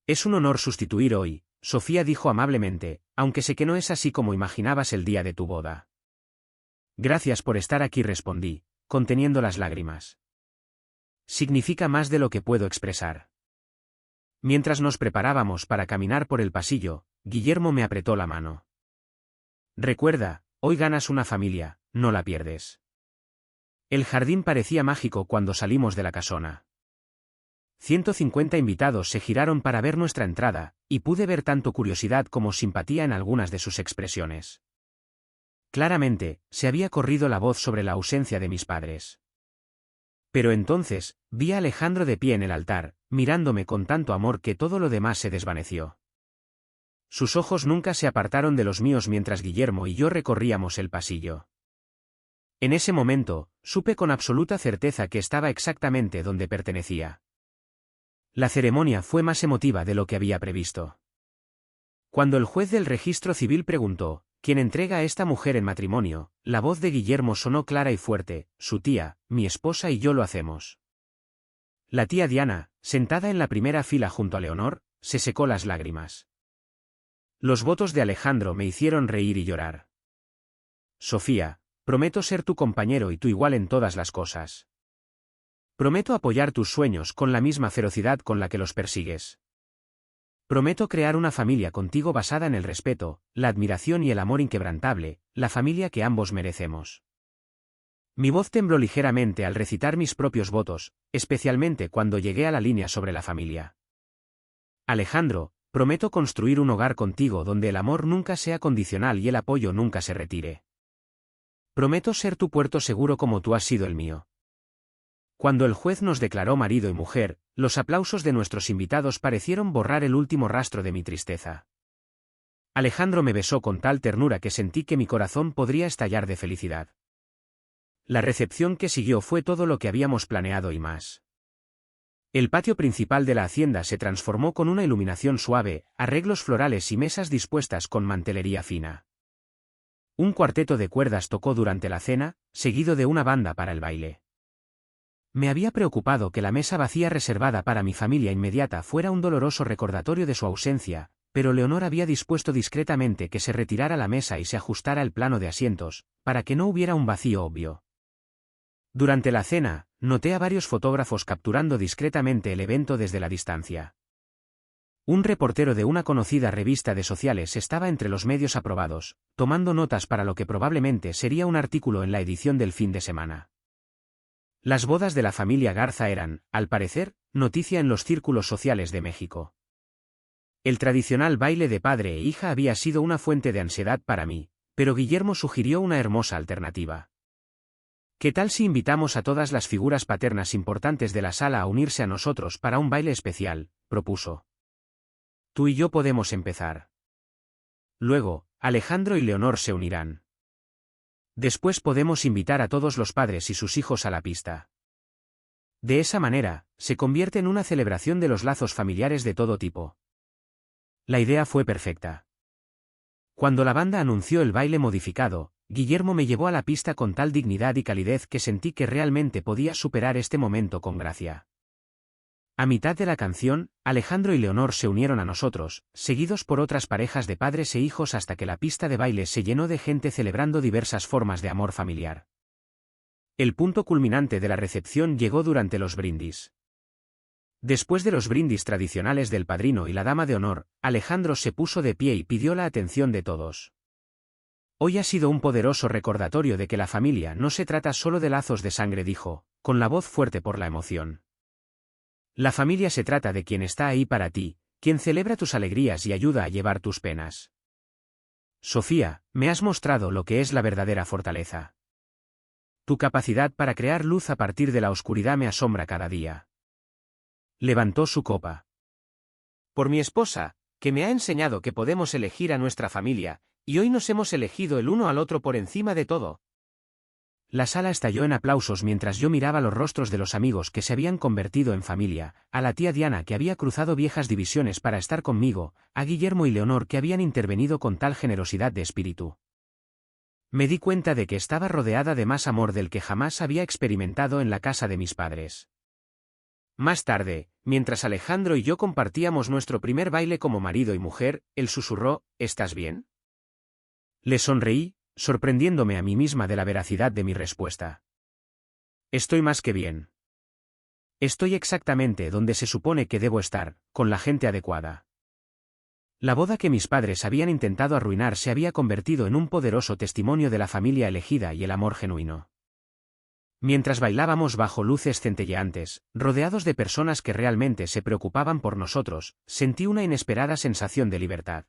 Speaker 1: Es un honor sustituir hoy, Sofía dijo amablemente, aunque sé que no es así como imaginabas el día de tu boda. Gracias por estar aquí, respondí, conteniendo las lágrimas. Significa más de lo que puedo expresar. Mientras nos preparábamos para caminar por el pasillo, Guillermo me apretó la mano. Recuerda, hoy ganas una familia, no la pierdes. El jardín parecía mágico cuando salimos de la casona. 150 invitados se giraron para ver nuestra entrada, y pude ver tanto curiosidad como simpatía en algunas de sus expresiones. Claramente, se había corrido la voz sobre la ausencia de mis padres. Pero entonces, vi a Alejandro de pie en el altar, mirándome con tanto amor que todo lo demás se desvaneció. Sus ojos nunca se apartaron de los míos mientras Guillermo y yo recorríamos el pasillo. En ese momento, supe con absoluta certeza que estaba exactamente donde pertenecía. La ceremonia fue más emotiva de lo que había previsto. Cuando el juez del registro civil preguntó, ¿quién entrega a esta mujer en matrimonio?, la voz de Guillermo sonó clara y fuerte: su tía, mi esposa y yo lo hacemos. La tía Diana, sentada en la primera fila junto a Leonor, se secó las lágrimas. Los votos de Alejandro me hicieron reír y llorar. Sofía, prometo ser tu compañero y tu igual en todas las cosas. Prometo apoyar tus sueños con la misma ferocidad con la que los persigues. Prometo crear una familia contigo basada en el respeto, la admiración y el amor inquebrantable, la familia que ambos merecemos. Mi voz tembló ligeramente al recitar mis propios votos, especialmente cuando llegué a la línea sobre la familia. Alejandro, prometo construir un hogar contigo donde el amor nunca sea condicional y el apoyo nunca se retire. Prometo ser tu puerto seguro como tú has sido el mío. Cuando el juez nos declaró marido y mujer, los aplausos de nuestros invitados parecieron borrar el último rastro de mi tristeza. Alejandro me besó con tal ternura que sentí que mi corazón podría estallar de felicidad. La recepción que siguió fue todo lo que habíamos planeado y más. El patio principal de la hacienda se transformó con una iluminación suave, arreglos florales y mesas dispuestas con mantelería fina. Un cuarteto de cuerdas tocó durante la cena, seguido de una banda para el baile. Me había preocupado que la mesa vacía reservada para mi familia inmediata fuera un doloroso recordatorio de su ausencia, pero Leonor había dispuesto discretamente que se retirara la mesa y se ajustara el plano de asientos, para que no hubiera un vacío obvio. Durante la cena, noté a varios fotógrafos capturando discretamente el evento desde la distancia. Un reportero de una conocida revista de sociales estaba entre los medios aprobados, tomando notas para lo que probablemente sería un artículo en la edición del fin de semana. Las bodas de la familia Garza eran, al parecer, noticia en los círculos sociales de México. El tradicional baile de padre e hija había sido una fuente de ansiedad para mí, pero Guillermo sugirió una hermosa alternativa. ¿Qué tal si invitamos a todas las figuras paternas importantes de la sala a unirse a nosotros para un baile especial?, propuso. Tú y yo podemos empezar. Luego, Alejandro y Leonor se unirán. Después podemos invitar a todos los padres y sus hijos a la pista. De esa manera, se convierte en una celebración de los lazos familiares de todo tipo. La idea fue perfecta. Cuando la banda anunció el baile modificado, Guillermo me llevó a la pista con tal dignidad y calidez que sentí que realmente podía superar este momento con gracia. A mitad de la canción, Alejandro y Leonor se unieron a nosotros, seguidos por otras parejas de padres e hijos hasta que la pista de baile se llenó de gente celebrando diversas formas de amor familiar. El punto culminante de la recepción llegó durante los brindis. Después de los brindis tradicionales del padrino y la dama de honor, Alejandro se puso de pie y pidió la atención de todos. Hoy ha sido un poderoso recordatorio de que la familia no se trata solo de lazos de sangre, dijo, con la voz fuerte por la emoción. La familia se trata de quien está ahí para ti, quien celebra tus alegrías y ayuda a llevar tus penas. Sofía, me has mostrado lo que es la verdadera fortaleza. Tu capacidad para crear luz a partir de la oscuridad me asombra cada día. Levantó su copa. Por mi esposa, que me ha enseñado que podemos elegir a nuestra familia, y hoy nos hemos elegido el uno al otro por encima de todo. La sala estalló en aplausos mientras yo miraba los rostros de los amigos que se habían convertido en familia, a la tía Diana que había cruzado viejas divisiones para estar conmigo, a Guillermo y Leonor que habían intervenido con tal generosidad de espíritu. Me di cuenta de que estaba rodeada de más amor del que jamás había experimentado en la casa de mis padres. Más tarde, mientras Alejandro y yo compartíamos nuestro primer baile como marido y mujer, él susurró, ¿estás bien? Le sonreí, sorprendiéndome a mí misma de la veracidad de mi respuesta. Estoy más que bien. Estoy exactamente donde se supone que debo estar, con la gente adecuada. La boda que mis padres habían intentado arruinar se había convertido en un poderoso testimonio de la familia elegida y el amor genuino. Mientras bailábamos bajo luces centelleantes, rodeados de personas que realmente se preocupaban por nosotros, sentí una inesperada sensación de libertad.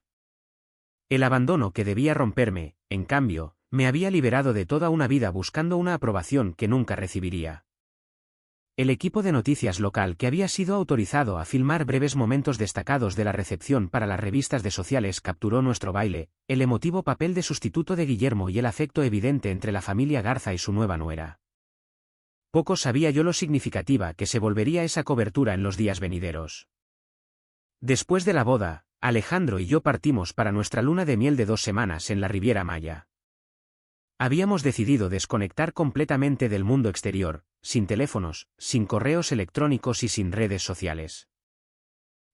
Speaker 1: El abandono que debía romperme, en cambio, me había liberado de toda una vida buscando una aprobación que nunca recibiría. El equipo de noticias local que había sido autorizado a filmar breves momentos destacados de la recepción para las revistas de sociales capturó nuestro baile, el emotivo papel de sustituto de Guillermo y el afecto evidente entre la familia Garza y su nueva nuera. Poco sabía yo lo significativa que se volvería esa cobertura en los días venideros. Después de la boda, Alejandro y yo partimos para nuestra luna de miel de 2 semanas en la Riviera Maya. Habíamos decidido desconectar completamente del mundo exterior, sin teléfonos, sin correos electrónicos y sin redes sociales.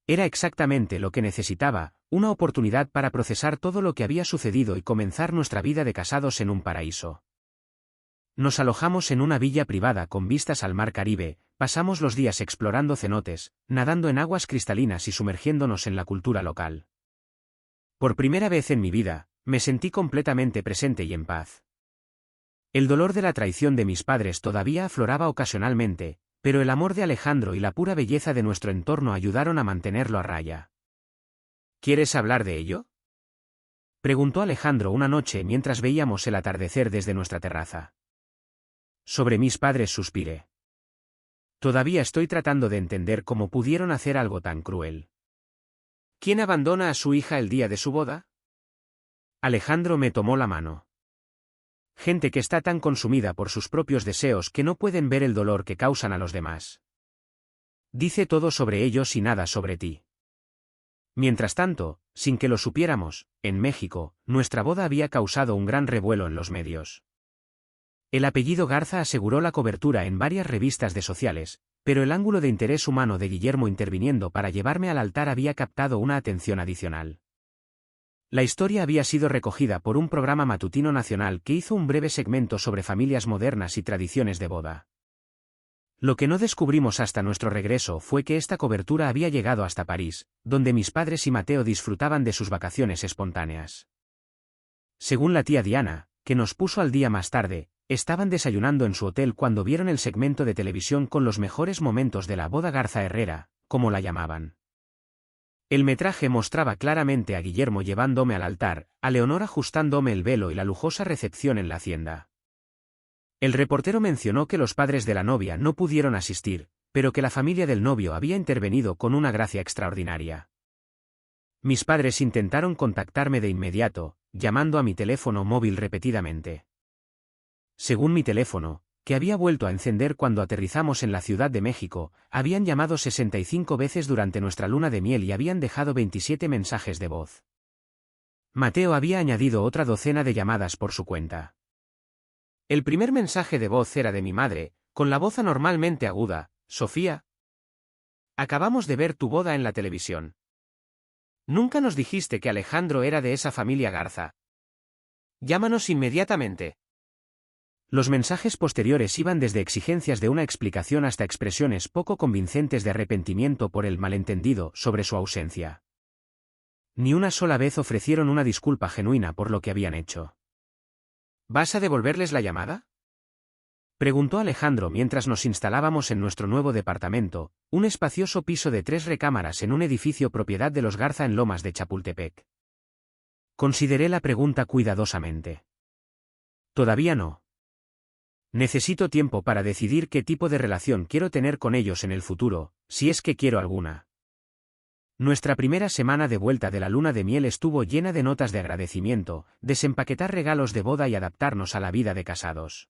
Speaker 1: Era exactamente lo que necesitaba, una oportunidad para procesar todo lo que había sucedido y comenzar nuestra vida de casados en un paraíso. Nos alojamos en una villa privada con vistas al mar Caribe, pasamos los días explorando cenotes, nadando en aguas cristalinas y sumergiéndonos en la cultura local. Por primera vez en mi vida, me sentí completamente presente y en paz. El dolor de la traición de mis padres todavía afloraba ocasionalmente, pero el amor de Alejandro y la pura belleza de nuestro entorno ayudaron a mantenerlo a raya. ¿Quieres hablar de ello?, preguntó Alejandro una noche mientras veíamos el atardecer desde nuestra terraza. Sobre mis padres suspiré. Todavía estoy tratando de entender cómo pudieron hacer algo tan cruel. ¿Quién abandona a su hija el día de su boda? Alejandro me tomó la mano. Gente que está tan consumida por sus propios deseos que no pueden ver el dolor que causan a los demás. Dice todo sobre ellos y nada sobre ti. Mientras tanto, sin que lo supiéramos, en México, nuestra boda había causado un gran revuelo en los medios. El apellido Garza aseguró la cobertura en varias revistas de sociales, pero el ángulo de interés humano de Guillermo interviniendo para llevarme al altar había captado una atención adicional. La historia había sido recogida por un programa matutino nacional que hizo un breve segmento sobre familias modernas y tradiciones de boda. Lo que no descubrimos hasta nuestro regreso fue que esta cobertura había llegado hasta París, donde mis padres y Mateo disfrutaban de sus vacaciones espontáneas. Según la tía Diana, que nos puso al día más tarde, estaban desayunando en su hotel cuando vieron el segmento de televisión con los mejores momentos de la boda Garza Herrera, como la llamaban. El metraje mostraba claramente a Guillermo llevándome al altar, a Leonor ajustándome el velo y la lujosa recepción en la hacienda. El reportero mencionó que los padres de la novia no pudieron asistir, pero que la familia del novio había intervenido con una gracia extraordinaria. Mis padres intentaron contactarme de inmediato, llamando a mi teléfono móvil repetidamente. Según mi teléfono, que había vuelto a encender cuando aterrizamos en la Ciudad de México, habían llamado 65 veces durante nuestra luna de miel y habían dejado 27 mensajes de voz. Mateo había añadido otra docena de llamadas por su cuenta. El primer mensaje de voz era de mi madre, con la voz anormalmente aguda: Sofía, acabamos de ver tu boda en la televisión. Nunca nos dijiste que Alejandro era de esa familia Garza. Llámanos inmediatamente. Los mensajes posteriores iban desde exigencias de una explicación hasta expresiones poco convincentes de arrepentimiento por el malentendido sobre su ausencia. Ni una sola vez ofrecieron una disculpa genuina por lo que habían hecho. ¿Vas a devolverles la llamada?, preguntó Alejandro mientras nos instalábamos en nuestro nuevo departamento, un espacioso piso de 3 recámaras en un edificio propiedad de los Garza en Lomas de Chapultepec. Consideré la pregunta cuidadosamente. Todavía no. Necesito tiempo para decidir qué tipo de relación quiero tener con ellos en el futuro, si es que quiero alguna. Nuestra primera semana de vuelta de la luna de miel estuvo llena de notas de agradecimiento, desempaquetar regalos de boda y adaptarnos a la vida de casados.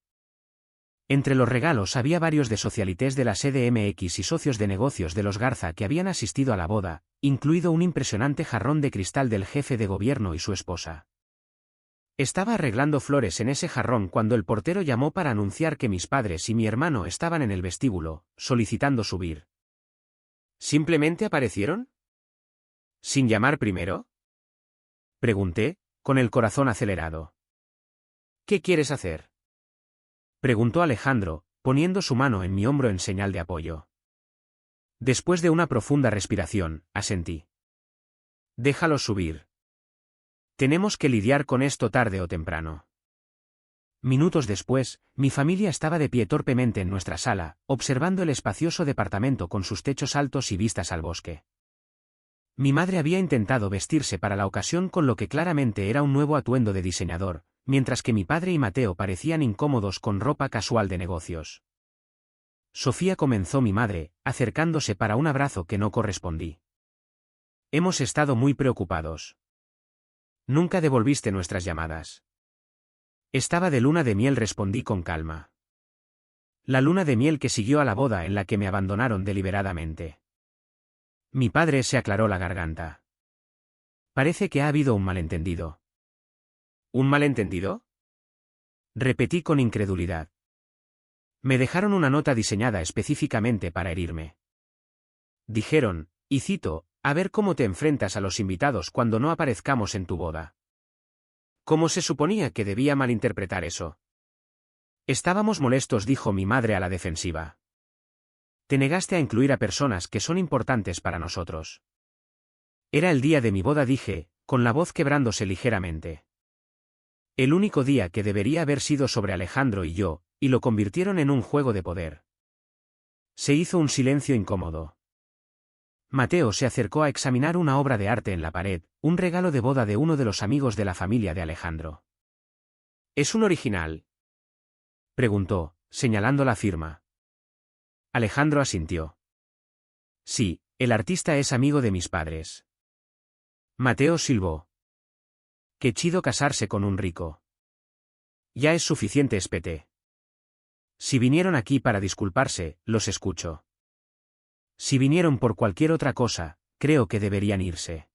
Speaker 1: Entre los regalos había varios de socialites de la CDMX y socios de negocios de los Garza que habían asistido a la boda, incluido un impresionante jarrón de cristal del jefe de gobierno y su esposa. Estaba arreglando flores en ese jarrón cuando el portero llamó para anunciar que mis padres y mi hermano estaban en el vestíbulo, solicitando subir. ¿Simplemente aparecieron? ¿Sin llamar primero? Pregunté, con el corazón acelerado. ¿Qué quieres hacer? Preguntó Alejandro, poniendo su mano en mi hombro en señal de apoyo. Después de una profunda respiración, asentí. Déjalos subir. Tenemos que lidiar con esto tarde o temprano. Minutos después, mi familia estaba de pie torpemente en nuestra sala, observando el espacioso departamento con sus techos altos y vistas al bosque. Mi madre había intentado vestirse para la ocasión con lo que claramente era un nuevo atuendo de diseñador, mientras que mi padre y Mateo parecían incómodos con ropa casual de negocios. Sofía, comenzó mi madre, acercándose para un abrazo que no correspondí. Hemos estado muy preocupados. Nunca devolviste nuestras llamadas. Estaba de luna de miel, respondí con calma. La luna de miel que siguió a la boda en la que me abandonaron deliberadamente. Mi padre se aclaró la garganta. Parece que ha habido un malentendido. ¿Un malentendido? Repetí con incredulidad. Me dejaron una nota diseñada específicamente para herirme. Dijeron, y cito, a ver cómo te enfrentas a los invitados cuando no aparezcamos en tu boda. ¿Cómo se suponía que debía malinterpretar eso? Estábamos molestos, dijo mi madre a la defensiva. Te negaste a incluir a personas que son importantes para nosotros. Era el día de mi boda, dije, con la voz quebrándose ligeramente. El único día que debería haber sido sobre Alejandro y yo, y lo convirtieron en un juego de poder. Se hizo un silencio incómodo. Mateo se acercó a examinar una obra de arte en la pared, un regalo de boda de uno de los amigos de la familia de Alejandro. ¿Es un original?, preguntó, señalando la firma. Alejandro asintió. Sí, el artista es amigo de mis padres. Mateo silbó. Qué chido casarse con un rico. Ya es suficiente, espeté. Si vinieron aquí para disculparse, los escucho. Si vinieron por cualquier otra cosa, creo que deberían irse.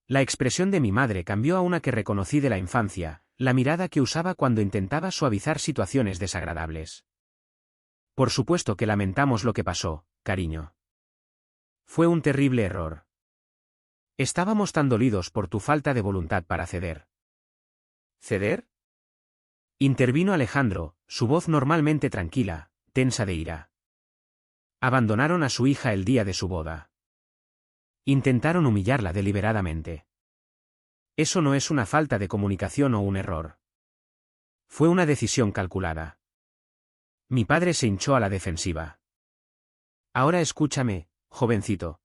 Speaker 1: La expresión de mi madre cambió a una que reconocí de la infancia, la mirada que usaba cuando intentaba suavizar situaciones desagradables. Por supuesto que lamentamos lo que pasó, cariño. Fue un terrible error. Estábamos tan dolidos por tu falta de voluntad para ceder. ¿Ceder? Intervino Alejandro, su voz normalmente tranquila, tensa de ira. Abandonaron a su hija el día de su boda. Intentaron humillarla deliberadamente. Eso no es una falta de comunicación o un error. Fue una decisión calculada. Mi padre se hinchó a la defensiva. Ahora escúchame, jovencito.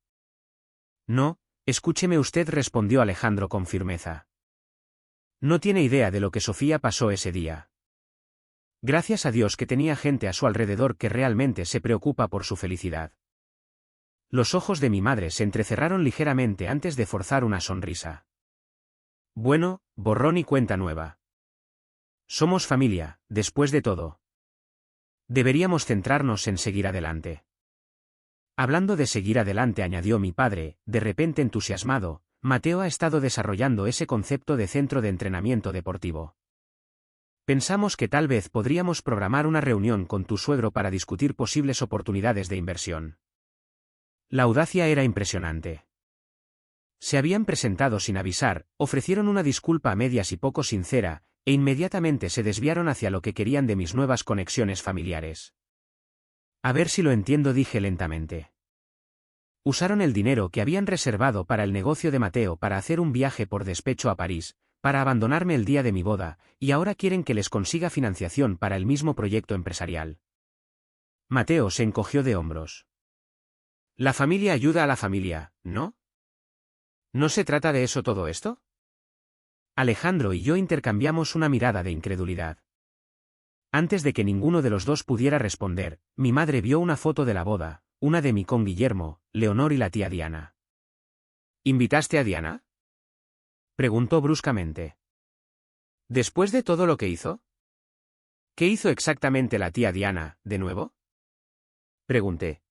Speaker 1: No, escúcheme usted, respondió Alejandro con firmeza. No tiene idea de lo que Sofía pasó ese día. Gracias a Dios que tenía gente a su alrededor que realmente se preocupa por su felicidad. Los ojos de mi madre se entrecerraron ligeramente antes de forzar una sonrisa. Bueno, borrón y cuenta nueva. Somos familia, después de todo. Deberíamos centrarnos en seguir adelante. Hablando de seguir adelante, añadió mi padre, de repente entusiasmado, Mateo ha estado desarrollando ese concepto de centro de entrenamiento deportivo. Pensamos que tal vez podríamos programar una reunión con tu suegro para discutir posibles oportunidades de inversión. La audacia era impresionante. Se habían presentado sin avisar, ofrecieron una disculpa a medias y poco sincera, e inmediatamente se desviaron hacia lo que querían de mis nuevas conexiones familiares. A ver si lo entiendo, dije lentamente. Usaron el dinero que habían reservado para el negocio de Mateo para hacer un viaje por despecho a París, para abandonarme el día de mi boda, y ahora quieren que les consiga financiación para el mismo proyecto empresarial. Mateo se encogió de hombros. La familia ayuda a la familia, ¿no? ¿No se trata de eso todo esto? Alejandro y yo intercambiamos una mirada de incredulidad. Antes de que ninguno de los dos pudiera responder, mi madre vio una foto de la boda, una de mí con Guillermo, Leonor y la tía Diana. ¿Invitaste a Diana? Preguntó bruscamente. ¿Después de todo lo que hizo? ¿Qué hizo exactamente la tía Diana, de nuevo? Pregunté.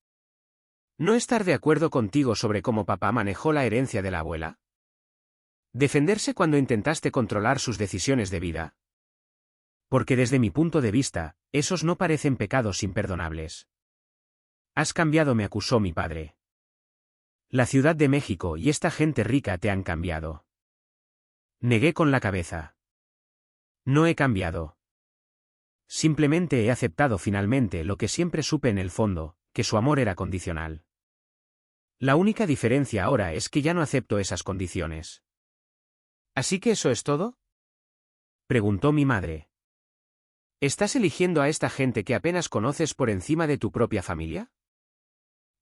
Speaker 1: ¿No estar de acuerdo contigo sobre cómo papá manejó la herencia de la abuela? ¿Defenderse cuando intentaste controlar sus decisiones de vida? Porque desde mi punto de vista, esos no parecen pecados imperdonables. Has cambiado, me acusó mi padre. La Ciudad de México y esta gente rica te han cambiado. Negué con la cabeza. No he cambiado. Simplemente he aceptado finalmente lo que siempre supe en el fondo, que su amor era condicional. La única diferencia ahora es que ya no acepto esas condiciones. ¿Así que eso es todo? Preguntó mi madre. ¿Estás eligiendo a esta gente que apenas conoces por encima de tu propia familia?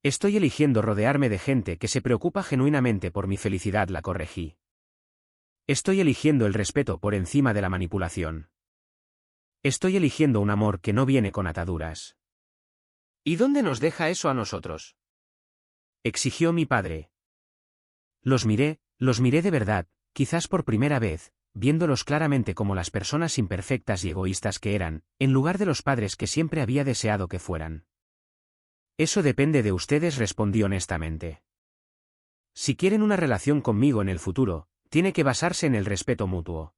Speaker 1: Estoy eligiendo rodearme de gente que se preocupa genuinamente por mi felicidad, la corregí. Estoy eligiendo el respeto por encima de la manipulación. Estoy eligiendo un amor que no viene con ataduras. ¿Y dónde nos deja eso a nosotros? Exigió mi padre. Los miré de verdad, quizás por primera vez, viéndolos claramente como las personas imperfectas y egoístas que eran, en lugar de los padres que siempre había deseado que fueran. Eso depende de ustedes, respondí honestamente. Si quieren una relación conmigo en el futuro, tiene que basarse en el respeto mutuo.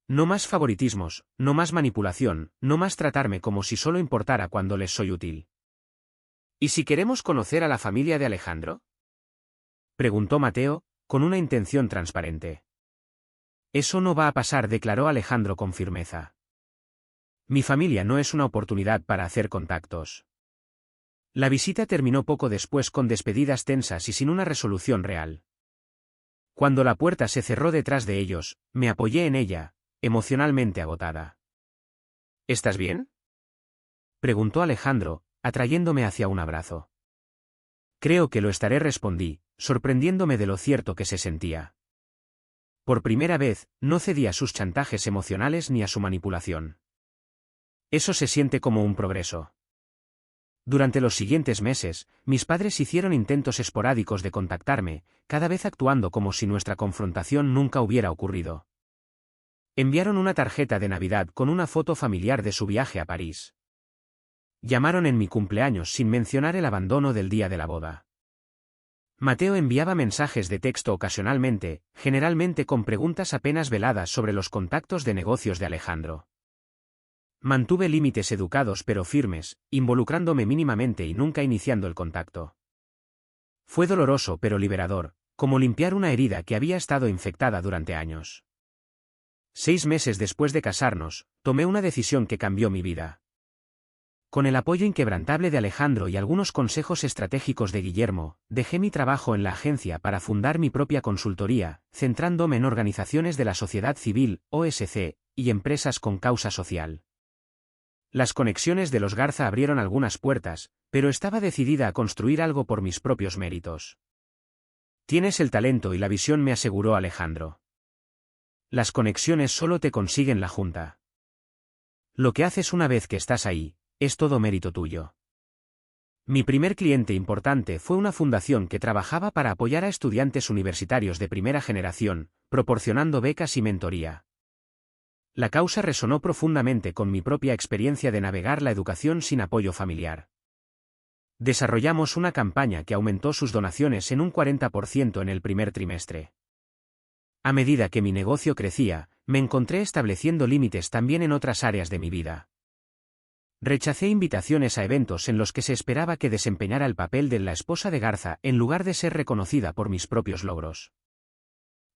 Speaker 1: No más favoritismos, no más manipulación, no más tratarme como si solo importara cuando les soy útil. ¿Y si queremos conocer a la familia de Alejandro? Preguntó Mateo, con una intención transparente. Eso no va a pasar, declaró Alejandro con firmeza. Mi familia no es una oportunidad para hacer contactos. La visita terminó poco después con despedidas tensas y sin una resolución real. Cuando la puerta se cerró detrás de ellos, me apoyé en ella, emocionalmente agotada. ¿Estás bien? Preguntó Alejandro, atrayéndome hacia un abrazo. Creo que lo estaré, respondí, sorprendiéndome de lo cierto que se sentía. Por primera vez, no cedí a sus chantajes emocionales ni a su manipulación. Eso se siente como un progreso. Durante los siguientes meses, mis padres hicieron intentos esporádicos de contactarme, cada vez actuando como si nuestra confrontación nunca hubiera ocurrido. Enviaron una tarjeta de Navidad con una foto familiar de su viaje a París. Llamaron en mi cumpleaños sin mencionar el abandono del día de la boda. Mateo enviaba mensajes de texto ocasionalmente, generalmente con preguntas apenas veladas sobre los contactos de negocios de Alejandro. Mantuve límites educados pero firmes, involucrándome mínimamente y nunca iniciando el contacto. Fue doloroso pero liberador, como limpiar una herida que había estado infectada durante años. 6 meses después de casarnos, tomé una decisión que cambió mi vida. Con el apoyo inquebrantable de Alejandro y algunos consejos estratégicos de Guillermo, dejé mi trabajo en la agencia para fundar mi propia consultoría, centrándome en organizaciones de la sociedad civil, OSC, y empresas con causa social. Las conexiones de los Garza abrieron algunas puertas, pero estaba decidida a construir algo por mis propios méritos. Tienes el talento y la visión, me aseguró Alejandro. Las conexiones solo te consiguen la junta. Lo que haces una vez que estás ahí, es todo mérito tuyo. Mi primer cliente importante fue una fundación que trabajaba para apoyar a estudiantes universitarios de primera generación, proporcionando becas y mentoría. La causa resonó profundamente con mi propia experiencia de navegar la educación sin apoyo familiar. Desarrollamos una campaña que aumentó sus donaciones en un 40% en el primer trimestre. A medida que mi negocio crecía, me encontré estableciendo límites también en otras áreas de mi vida. Rechacé invitaciones a eventos en los que se esperaba que desempeñara el papel de la esposa de Garza en lugar de ser reconocida por mis propios logros.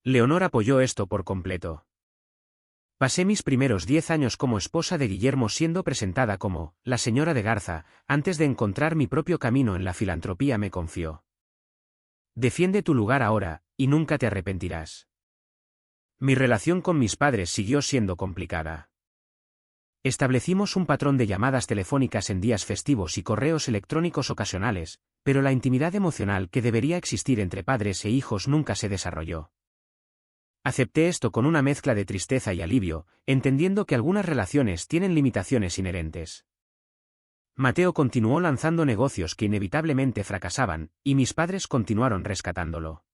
Speaker 1: Leonor apoyó esto por completo. Pasé mis primeros 10 años como esposa de Guillermo siendo presentada como la señora de Garza, antes de encontrar mi propio camino en la filantropía, me confió. Defiende tu lugar ahora, y nunca te arrepentirás. Mi relación con mis padres siguió siendo complicada. Establecimos un patrón de llamadas telefónicas en días festivos y correos electrónicos ocasionales, pero la intimidad emocional que debería existir entre padres e hijos nunca se desarrolló. Acepté esto con una mezcla de tristeza y alivio, entendiendo que algunas relaciones tienen limitaciones inherentes. Mateo continuó lanzando negocios que inevitablemente fracasaban, y mis padres continuaron rescatándolo.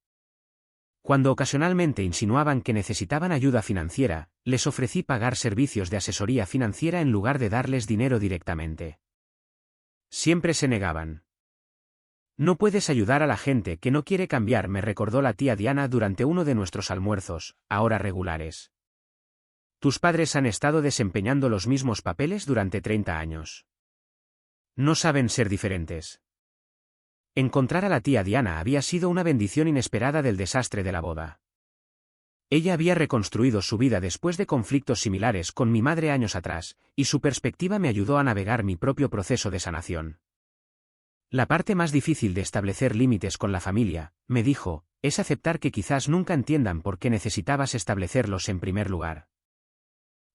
Speaker 1: Cuando ocasionalmente insinuaban que necesitaban ayuda financiera, les ofrecí pagar servicios de asesoría financiera en lugar de darles dinero directamente. Siempre se negaban. No puedes ayudar a la gente que no quiere cambiar, me recordó la tía Diana durante uno de nuestros almuerzos, ahora regulares. Tus padres han estado desempeñando los mismos papeles durante 30 años. No saben ser diferentes. Encontrar a la tía Diana había sido una bendición inesperada del desastre de la boda. Ella había reconstruido su vida después de conflictos similares con mi madre años atrás, y su perspectiva me ayudó a navegar mi propio proceso de sanación. La parte más difícil de establecer límites con la familia, me dijo, es aceptar que quizás nunca entiendan por qué necesitabas establecerlos en primer lugar.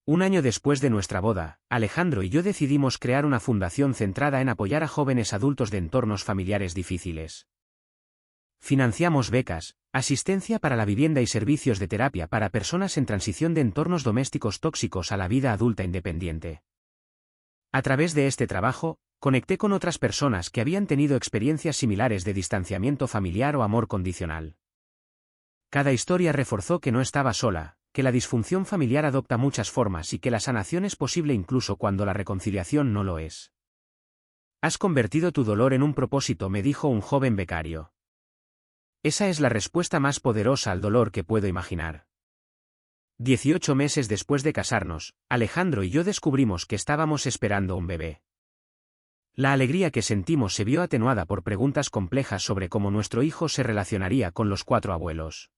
Speaker 1: Un año después de nuestra boda, Alejandro y yo decidimos crear una fundación centrada en apoyar a jóvenes adultos de entornos familiares difíciles. Financiamos becas, asistencia para la vivienda y servicios de terapia para personas en transición de entornos domésticos tóxicos a la vida adulta independiente. A través de este trabajo, conecté con otras personas que habían tenido experiencias similares de distanciamiento familiar o amor condicional. Cada historia reforzó que no estaba sola, que la disfunción familiar adopta muchas formas y que la sanación es posible incluso cuando la reconciliación no lo es. Has convertido tu dolor en un propósito, me dijo un joven becario. Esa es la respuesta más poderosa al dolor que puedo imaginar. 18 meses después de casarnos, Alejandro y yo descubrimos que estábamos esperando un bebé. La alegría que sentimos se vio atenuada por preguntas complejas sobre cómo nuestro hijo se relacionaría con los 4 abuelos.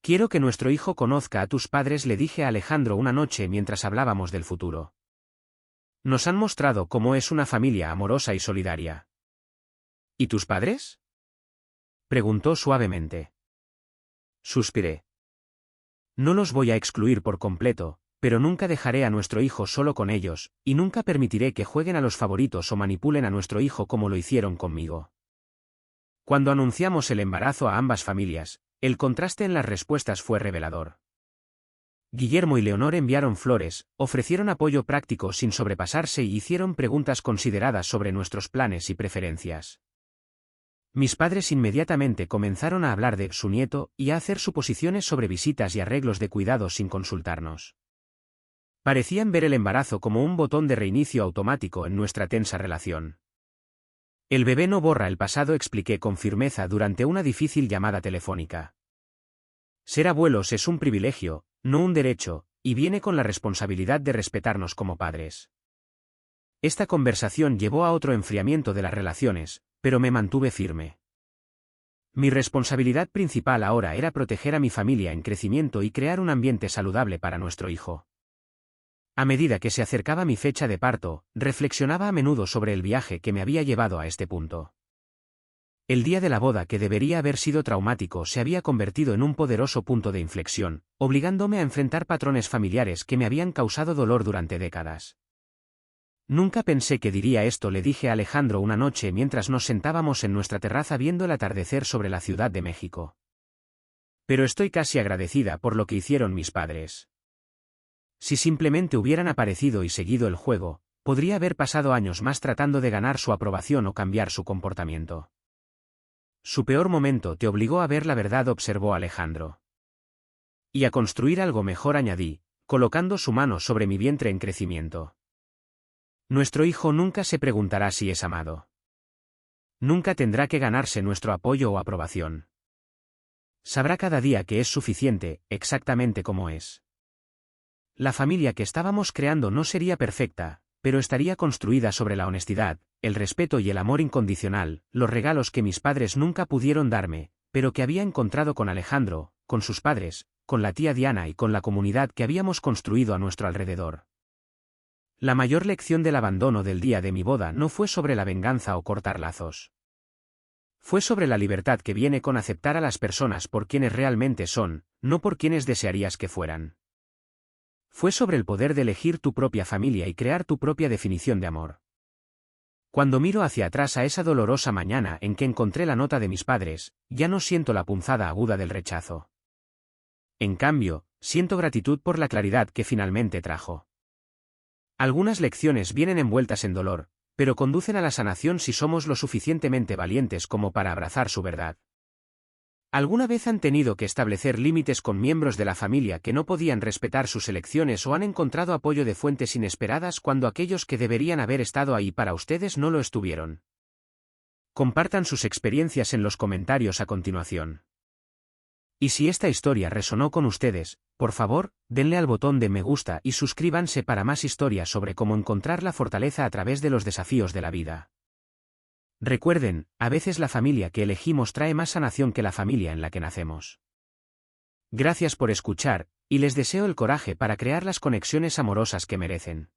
Speaker 1: Quiero que nuestro hijo conozca a tus padres, le dije a Alejandro una noche mientras hablábamos del futuro. Nos han mostrado cómo es una familia amorosa y solidaria. ¿Y tus padres?, preguntó suavemente. Suspiré. No los voy a excluir por completo, pero nunca dejaré a nuestro hijo solo con ellos, y nunca permitiré que jueguen a los favoritos o manipulen a nuestro hijo como lo hicieron conmigo. Cuando anunciamos el embarazo a ambas familias, el contraste en las respuestas fue revelador. Guillermo y Leonor enviaron flores, ofrecieron apoyo práctico sin sobrepasarse y hicieron preguntas consideradas sobre nuestros planes y preferencias. Mis padres inmediatamente comenzaron a hablar de su nieto y a hacer suposiciones sobre visitas y arreglos de cuidados sin consultarnos. Parecían ver el embarazo como un botón de reinicio automático en nuestra tensa relación. El bebé no borra el pasado, expliqué con firmeza durante una difícil llamada telefónica. Ser abuelos es un privilegio, no un derecho, y viene con la responsabilidad de respetarnos como padres. Esta conversación llevó a otro enfriamiento de las relaciones, pero me mantuve firme. Mi responsabilidad principal ahora era proteger a mi familia en crecimiento y crear un ambiente saludable para nuestro hijo. A medida que se acercaba mi fecha de parto, reflexionaba a menudo sobre el viaje que me había llevado a este punto. El día de la boda, que debería haber sido traumático, se había convertido en un poderoso punto de inflexión, obligándome a enfrentar patrones familiares que me habían causado dolor durante décadas. Nunca pensé que diría esto, le dije a Alejandro una noche mientras nos sentábamos en nuestra terraza viendo el atardecer sobre la Ciudad de México. Pero estoy casi agradecida por lo que hicieron mis padres. Si simplemente hubieran aparecido y seguido el juego, podría haber pasado años más tratando de ganar su aprobación o cambiar su comportamiento. Su peor momento te obligó a ver la verdad, observó Alejandro. Y a construir algo mejor, añadí, colocando su mano sobre mi vientre en crecimiento. Nuestro hijo nunca se preguntará si es amado. Nunca tendrá que ganarse nuestro apoyo o aprobación. Sabrá cada día que es suficiente, exactamente como es. La familia que estábamos creando no sería perfecta, pero estaría construida sobre la honestidad, el respeto y el amor incondicional, los regalos que mis padres nunca pudieron darme, pero que había encontrado con Alejandro, con sus padres, con la tía Diana y con la comunidad que habíamos construido a nuestro alrededor. La mayor lección del abandono del día de mi boda no fue sobre la venganza o cortar lazos. Fue sobre la libertad que viene con aceptar a las personas por quienes realmente son, no por quienes desearías que fueran. Fue sobre el poder de elegir tu propia familia y crear tu propia definición de amor. Cuando miro hacia atrás a esa dolorosa mañana en que encontré la nota de mis padres, ya no siento la punzada aguda del rechazo. En cambio, siento gratitud por la claridad que finalmente trajo. Algunas lecciones vienen envueltas en dolor, pero conducen a la sanación si somos lo suficientemente valientes como para abrazar su verdad. ¿Alguna vez han tenido que establecer límites con miembros de la familia que no podían respetar sus elecciones o han encontrado apoyo de fuentes inesperadas cuando aquellos que deberían haber estado ahí para ustedes no lo estuvieron? Compartan sus experiencias en los comentarios a continuación. Y si esta historia resonó con ustedes, por favor, denle al botón de me gusta y suscríbanse para más historias sobre cómo encontrar la fortaleza a través de los desafíos de la vida. Recuerden, a veces la familia que elegimos trae más sanación que la familia en la que nacemos. Gracias por escuchar, y les deseo el coraje para crear las conexiones amorosas que merecen.